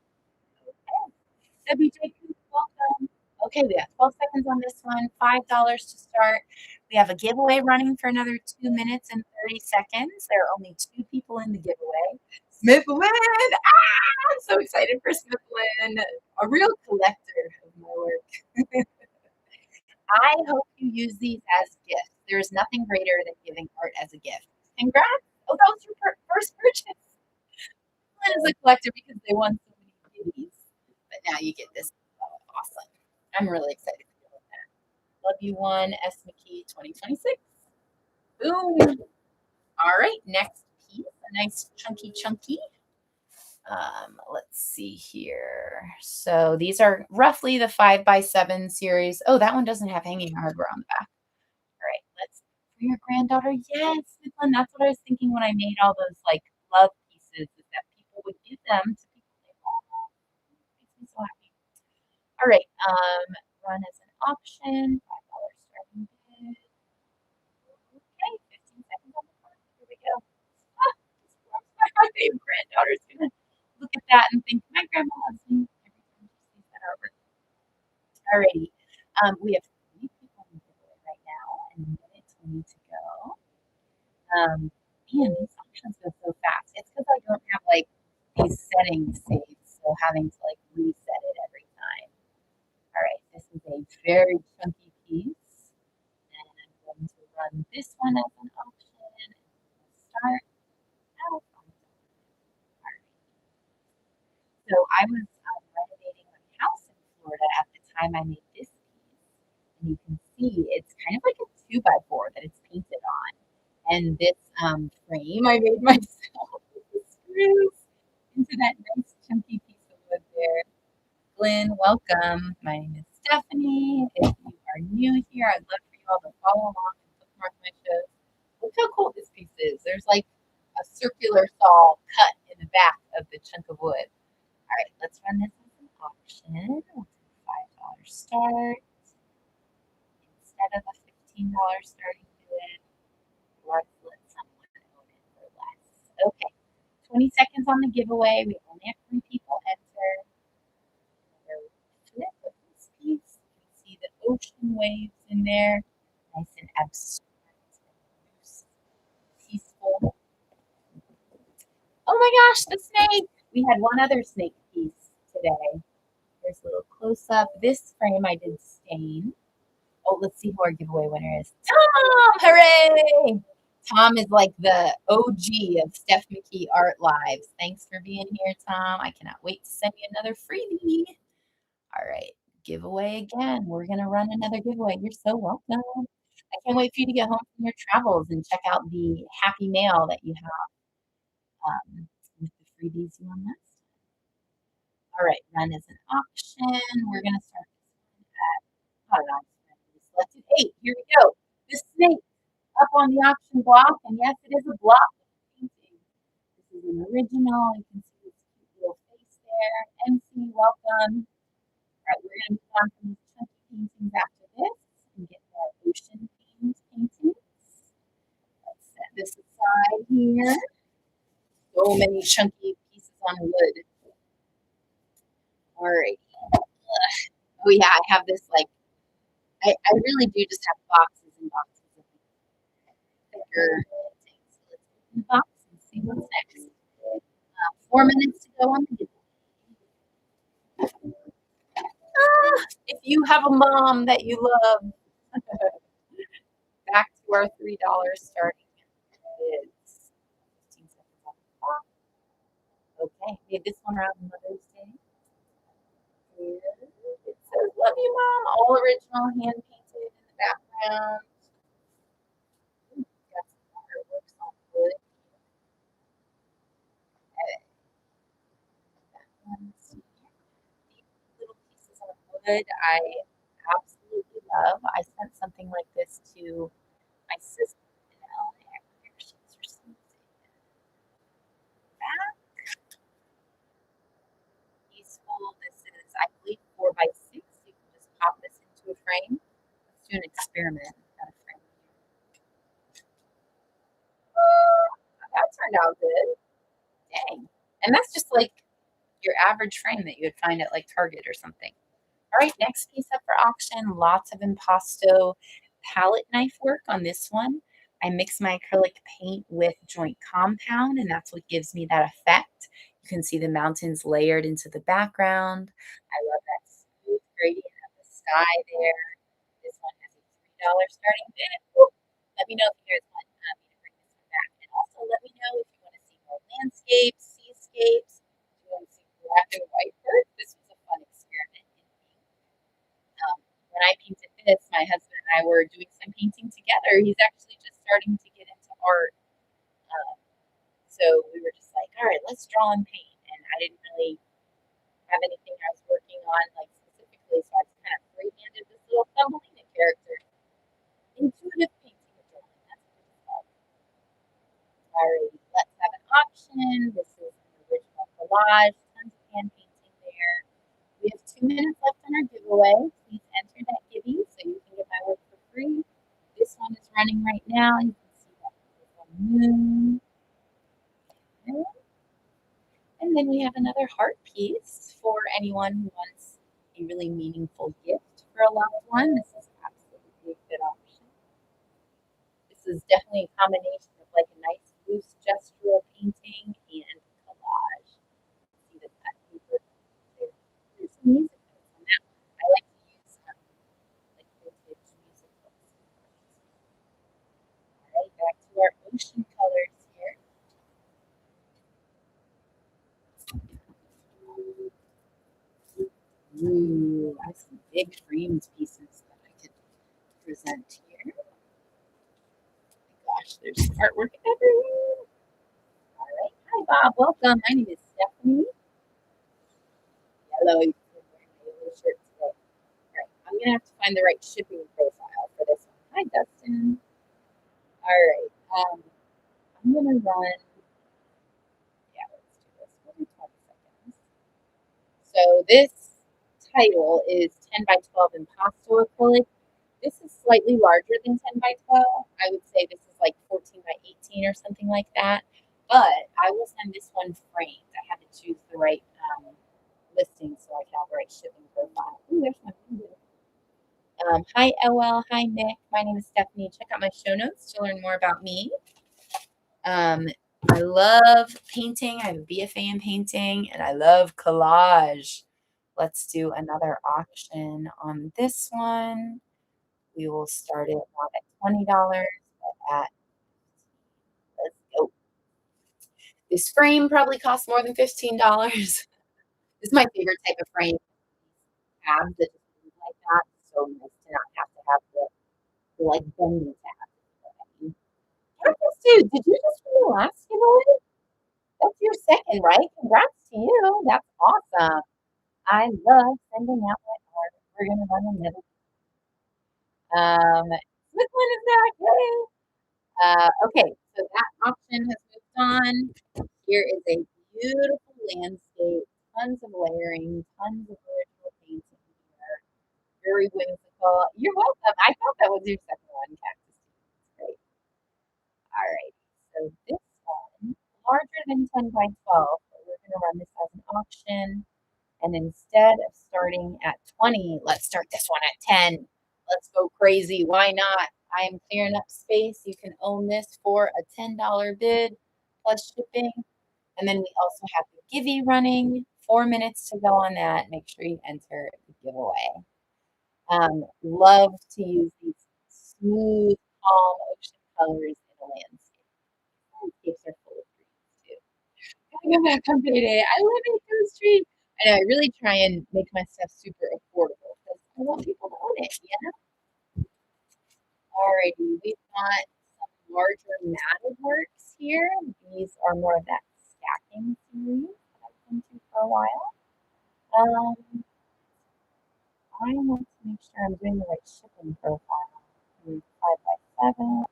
Okay. WJ, welcome. Okay, we got 12 seconds on this one, $5 to start. We have a giveaway running for another 2 minutes and 30 seconds. There are only 2 people in the giveaway. Smith Lynn! Ah, I'm so excited for Smith Lynn, a real collector of my work. I hope you use these as gifts. There is nothing greater than giving art as a gift. Congrats! Oh, that was your first purchase. Lynn is a collector because they won so many goodies. But now you get this. Oh, awesome. I'm really excited to deal with that. Love you one, S. McKee 2026. Boom. All right, next piece. A nice chunky. Let's see here. So these are roughly the 5x7 series. Oh, that one doesn't have hanging hardware on the back. All right, let's for your granddaughter. Yes, Midland, that's what I was thinking when I made all those like love pieces, is that people would give them to people they love. Makes me so happy. All right, run as an option, $5 starting bid. Okay, 15 seconds on the clock. Here we go. Ah, my baby granddaughter's gonna look at that and think my grandma loves me every time she sees that artwork. Alrighty. We have 3 people in the giveaway right now, and a minute 20 to go. Man, these auctions go so fast. It's because I don't have like these settings saved, so having to like reset it every time. All right, this is a very chunky piece, and I'm going to run this one as an option. And start. Out. So I was renovating my house in Florida at the time I made this piece, and you can see it's kind of like a 2x4 that it's painted on. And this frame I made myself with the screws into that nice chunky piece of wood there. Glenn, welcome. My name is Stephanie. If you are new here, I'd love for you all to follow along and bookmark my shows. Look how cool this piece is. There's like a circular saw cut in the back of the chunk of wood. All right, let's run this as an auction. We'll do $5 start instead of a $15 starting bid. Let's let someone own it for less. Okay, 20 seconds on the giveaway. We only have 3 people enter. Another flip of this piece. You can see the ocean waves in there. Nice and abstract and loose, peaceful. Oh my gosh, the snake! We had one other snake piece today. There's a little close up. This frame I did stain. Oh, let's see who our giveaway winner is. Tom! Hooray! Tom is like the OG of Steph McKee Art Lives. Thanks for being here, Tom. I cannot wait to send you another freebie. All right, giveaway again. We're going to run another giveaway. You're so welcome. I can't wait for you to get home from your travels and check out the happy mail that you have with the freebies you won last time. All right, run as an auction. We're going to start this one at, selected 8. Here we go. The snake up on the auction block, and yes, it is a block painting. This is an original. You can see this cute little face there. MC, welcome. All right, we're going to move on to these chunky paintings after this and get more ocean themed paintings. Let's set this aside here. So many chunky pieces on wood. All right. Oh yeah, I have this like, I really do just have boxes and boxes of thicker paintings. So let's open the box and see what's next. 4 minutes to go on the giveaway. If you have a mom that you love, back to our $3 starting bids. 15 seconds on the clock. Okay, made this one around Mother's Day. Here it says, "Love you, Mom." All original, hand painted in the background. Got some waterworks on wood. Okay. That one's here. These little pieces on wood I absolutely love. I sent something something like this to my sister in LA. I wonder if she's received that. Peaceful. This is, I believe, 4 by 6. You can just pop this into a frame. Let's do an experiment. Got a frame here. That turned out good. Dang. And that's just like your average frame that you would find at like Target or something. All right, next piece up for auction. Lots of impasto palette knife work on this one. I mix my acrylic paint with joint compound, and that's what gives me that effect. You can see the mountains layered into the background. I love that smooth gradient of the sky there. This one has a $3 starting bid. Let me know if you guys want me to bring this one back. And also let me know if you want to see more landscapes, seascapes, if you want to see black and white bird. This was a fun experiment in ink. When I painted this, my husband and I were doing some painting together. He's actually just starting to get into art. Um, so we were just like, all right, let's draw and paint. And I didn't really have anything I was working on like specifically, so I just kind of free-handed this little Thumbelina character. Intuitive painting and drawing. That's what it's called. All right, let's have an auction. This is an original collage. Tons of hand painting there. We have 2 minutes left on our giveaway. Please enter that givey so you can get my work for free. This one is running right now. You can see that beautiful moon. And then we have another heart piece for anyone who wants a really meaningful gift for a loved one. This is absolutely a good option. This is definitely a combination of like a nice loose gestural painting and collage. See that paper there. There's some music notes on that one. I like to use like vintage music books. All right, back to our ocean colors here. Ooh, I have some big framed pieces that I could present here. Gosh, there's artwork everywhere. All right. Hi, Bob. Welcome. My name is Stephanie. Hello. You can wear my yellow shirt today. All right. I'm going to have to find the right shipping profile for this one. Hi, Dustin. All right. I'm going to run. Yeah, let's do this. We'll do 20 seconds. So this title is 10 by 12 impasto acrylic. This is slightly larger than 10 by 12. I would say this is like 14 by 18 or something like that. But I will send this one framed. I had to choose the right listing so I could have the right shipping profile. Ooh, there's my window. Hi, LL. Hi, Nick. My name is Stephanie. Check out my show notes to learn more about me. I love painting. I have a BFA in painting, and I love collage. Let's do another auction on this one. We will start it not at $20, but at, let's go. This frame probably costs more than $15. This is my favorite type of frame. Tabs that just move like that. It's so nice to not have to have the like bending tabs. Cactus dude, did you just win the last giveaway? That's your second, right? Congrats to you. That's awesome. I love sending out my art. We're gonna run another. Switzerland is back. Yay! Okay, so that auction has moved on. Here is a beautiful landscape, tons of layering, tons of original painting here. Very whimsical. You're welcome. I thought that was your second one, Cactus. Great. All right. So this one, larger than 10 by 12, but we're going to run this as an auction. And instead of starting at 20, let's start this one at 10. Let's go crazy. Why not? I am clearing up space. You can own this for a $10 bid plus shipping. And then we also have the Givey running. 4 minutes to go on that. Make sure you enter the giveaway. Love to use these smooth, calm ocean colors in a landscape. Landscapes are full of dreams too. Gotta go back on payday. I live in Coast Street. I know, I really try and make my stuff super affordable because I want people to own it, you know? Alrighty, we've got some larger matted works here. These are more of that stacking series that I've been to for a while. I want to make sure I'm doing the right shipping profile. 5 by 7.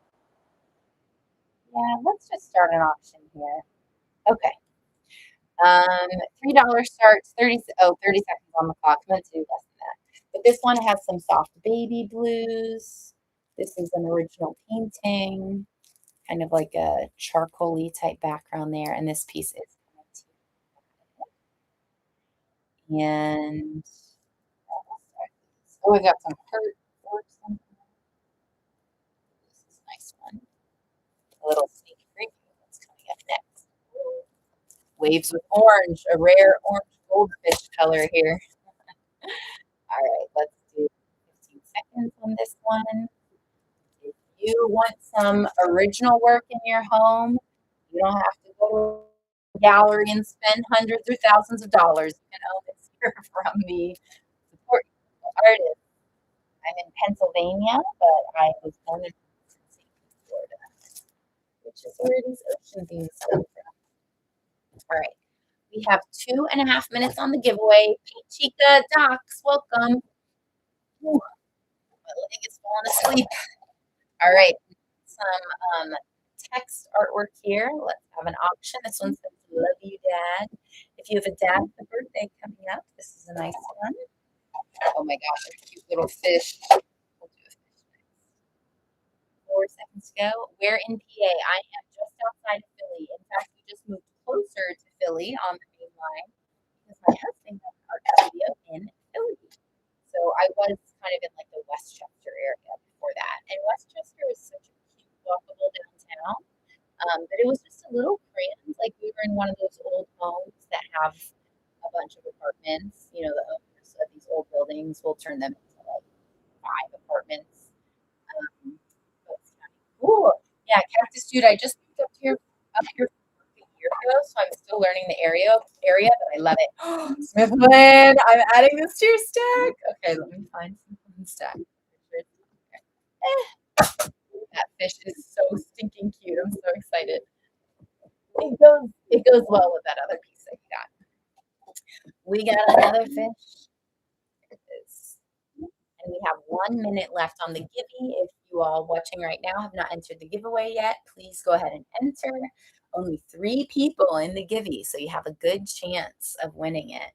Yeah, let's just start an auction here. Okay. Um, $3 starts, 30 seconds on the clock. I'm going to do less than that. But this one has some soft baby blues. This is an original painting, kind of like a charcoal-y type background there. And this piece is and oh, we got some hurt or something. This is a nice one. A little sneak preview of what's coming up next. Waves with orange, a rare orange goldfish color here. All right, let's do 15 seconds on this one. If you want some original work in your home, you don't have to go to a gallery and spend hundreds or thousands of dollars. You can own this here from the support artist. I'm in Pennsylvania, but I was born in Florida, which is where these ocean themes come from. All right. We have 2.5 minutes on the giveaway. Hey, Chica, Docs, welcome. Ooh, my leg is falling asleep. All right. Some text artwork here. Let's have an auction. This one says, Love you, Dad. If you have a dad with a birthday coming up, this is a nice one. Oh my gosh, a cute little fish. We'll do a fish next. 4 seconds to go. We're in PA. I am just outside of Philly. In fact, we just moved closer to Philly on the main line because my husband has an art studio in Philly. So I was kind of in like the Westchester area before that. And Westchester is such a cute, walkable downtown. But it was just a little cramped. Like we were in one of those old homes that have a bunch of apartments. You know, the owners of these old buildings will turn them into like 5 apartments. So it's kind of cool. Yeah, Cactus Dude, I just moved up here a year ago, so I'm still learning the area, but I love it. Smithland, I'm adding this to your stack. Okay, let me find some fun stack. That fish is so stinking cute. I'm so excited. It goes well with that other piece that you got. We got another fish. Here it is. And we have 1 minute left on the givey. If you all watching right now have not entered the giveaway yet, please go ahead and enter. Only 3 people in the givey, so you have a good chance of winning it.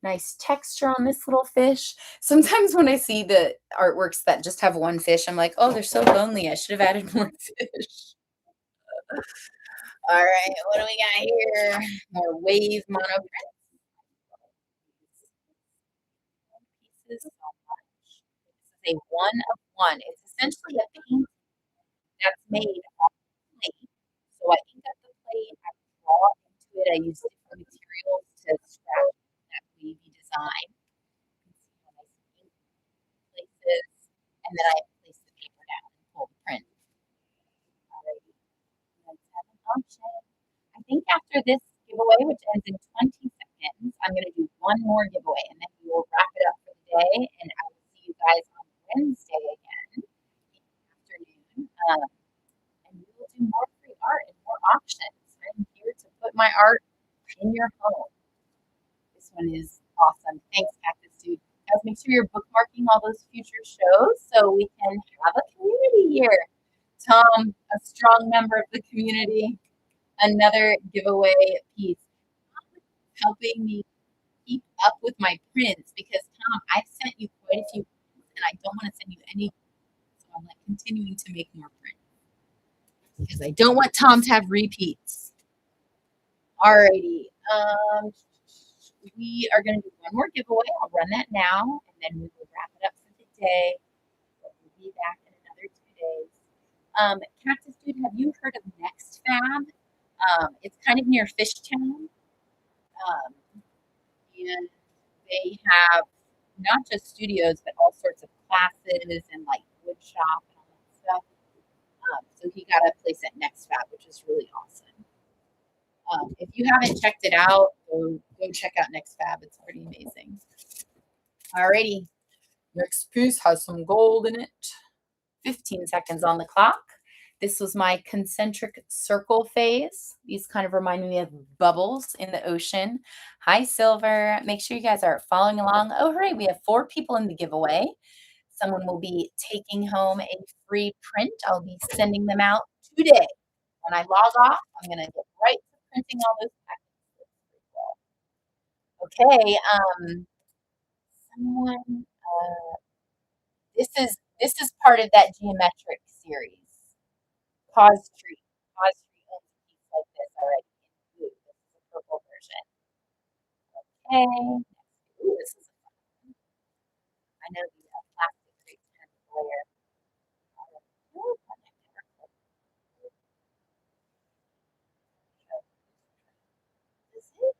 Nice texture on this little fish. Sometimes when I see the artworks that just have one fish, I'm like, oh, they're so lonely. I should have added more fish. All right, what do we got here? More wave mono prints. Pieces so much. This is a one of one. It's essentially a paint that's made on plate. So I ink up the plate, I draw into it, I use different materials to scratch that wavy design. You can see how nice ink places, and then I place the paper down and pull the print. Alrighty, let's have an option. I think after this giveaway, which ends in 20 seconds, I'm going to do one more giveaway and then we will wrap it up for the day. And I will see you guys on Wednesday again in the afternoon. And we will do more free art and more auctions. I'm here to put my art in your home. This one is awesome. Thanks, Cactus Dude. Guys, make sure you're bookmarking all those future shows so we can have a community here. Tom, a strong member of the community, another giveaway piece, helping me keep up with my prints because Tom, I've sent you quite a few prints and I don't want to send you any, so I'm like continuing to make more prints because I don't want Tom to have repeats. Alrighty, we are going to do one more giveaway. I'll run that now and then we will wrap it up for the day. We'll be back in another 2 days. Cactus Dude, have you heard of Next Fab? It's kind of near Fishtown. And they have not just studios, but all sorts of classes and like wood shop and all that stuff. So he got a place at Next Fab, which is really awesome. If you haven't checked it out, go check out Next Fab. It's pretty amazing. Alrighty. Next piece has some gold in it. 15 seconds on the clock. This was my concentric circle phase. These kind of remind me of bubbles in the ocean. Hi, Silver. Make sure you guys are following along. Oh, hooray, we have 4 people in the giveaway. Someone will be taking home a free print. I'll be sending them out today. When I log off, I'm gonna get right to printing all those packages. Okay, someone, this is part of that geometric series. Cause Tree. Cause Tree owns a piece like this already in blue. This is a purple version. Okay. Ooh, this is a fun one. I know the plastic creates kind of glare. Ooh, fun. I've never clicked. Is it?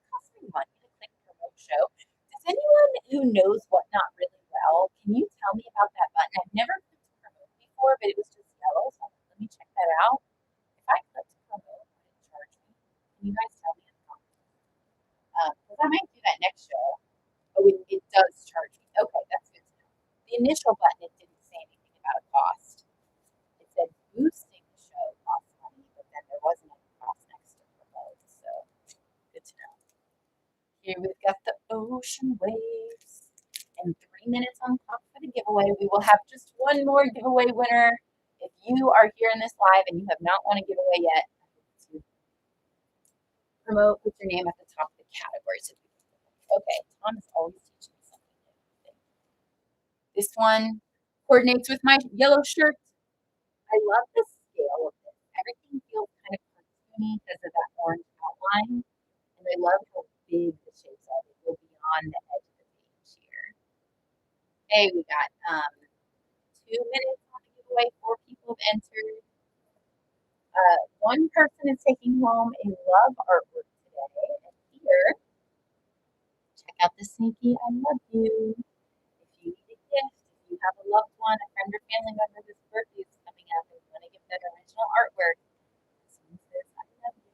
Cost me money to click promote show. Does anyone who knows Whatnot really well, can you tell me about that button? I've never clicked promote before, but it was just yellow. So let me check that out. If I click promote, would it charge me? Can you guys tell me in the comments? Because I might do that next show. Oh, it does charge me. Okay, that's good to know. The initial button, it didn't say anything about a cost. It said boosting the show costs money, but then there wasn't any cost next to promote. So good to know. Here we've got the ocean waves. And 3 minutes on the clock for the giveaway. We will have just one more giveaway winner. If you are here in this live and you have not won a giveaway yet, to promote, put your name at the top of the category. So okay, Tom is always teaching me something new. This one coordinates with my yellow shirt. I love the scale of this. Everything feels kind of cartoony because of that orange outline. And I love how big the shapes are. They go beyond the edge of the page here. Hey, we got 2 minutes on the giveaway. 4 people have entered. One person is taking home a love artwork today. And here, check out the sneaky I love you. If you need a gift, if you have a loved one, a friend or family member whose birthday is coming up and you want to give that original artwork, this one says I love you.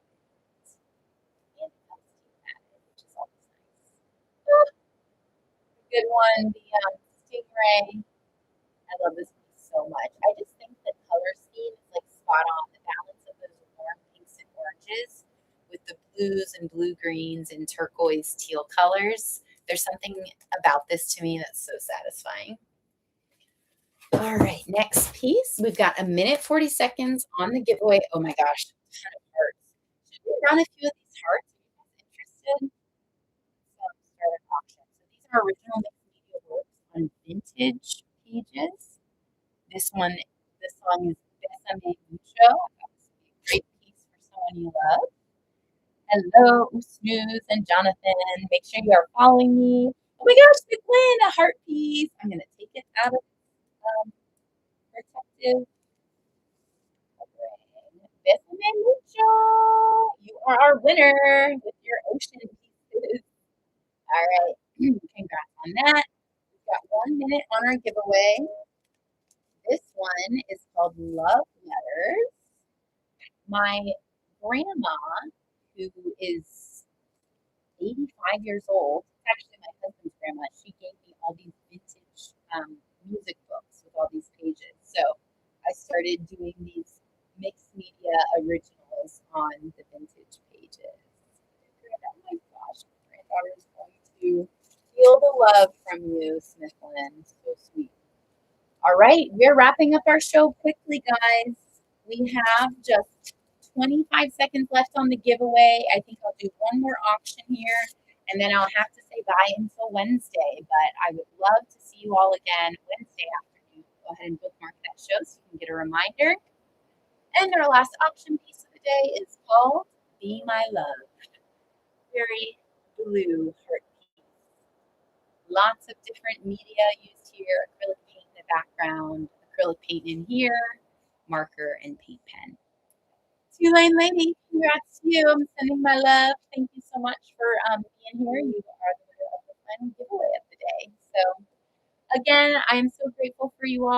And it comes to you added, which is always nice. Ah, a good one, the stingray. I love this piece so much. I just think the color scheme is like spot on. The balance of those warm pinks and oranges with the blues and blue greens and turquoise teal colors. There's something about this to me that's so satisfying. All right, next piece. We've got 1 minute 40 seconds on the giveaway. Oh my gosh, a ton of hearts. Should we run a few of these hearts? Are you guys interested? Start an auction. So these are original mixed media works on vintage pages. This song is Besame Mucho. I thought this would be a great piece for someone you love. Hello, Snooze and Jonathan. Make sure you are following me. Oh my gosh, they win a heart piece. I'm going to take it out of protective covering. Besame Mucho. You are our winner with your ocean pieces. All right. Congrats on that. We've got 1 minute on our giveaway. This one is called Love Letters. My grandma, who is 85 years old, it's actually my husband's grandma, she gave me all these vintage music books with all these pages. So I started doing these mixed media originals on the vintage pages. Oh my gosh, my granddaughter is going to feel the love from you, Smithland. So sweet. All right, we're wrapping up our show quickly, guys. We have just 25 seconds left on the giveaway. I think I'll do one more auction here, and then I'll have to say bye until Wednesday. But I would love to see you all again Wednesday afternoon. Go ahead and bookmark that show so you can get a reminder. And our last auction piece of the day is called Be My Love. Very blue heart piece. Lots of different media used here. Acrylic paint in the background, acrylic paint in here, marker, and paint pen. Tulane Lady, congrats to you. I'm sending my love. Thank you so much for being here. You are the winner of the final giveaway of the day. So again, I am so grateful for you all.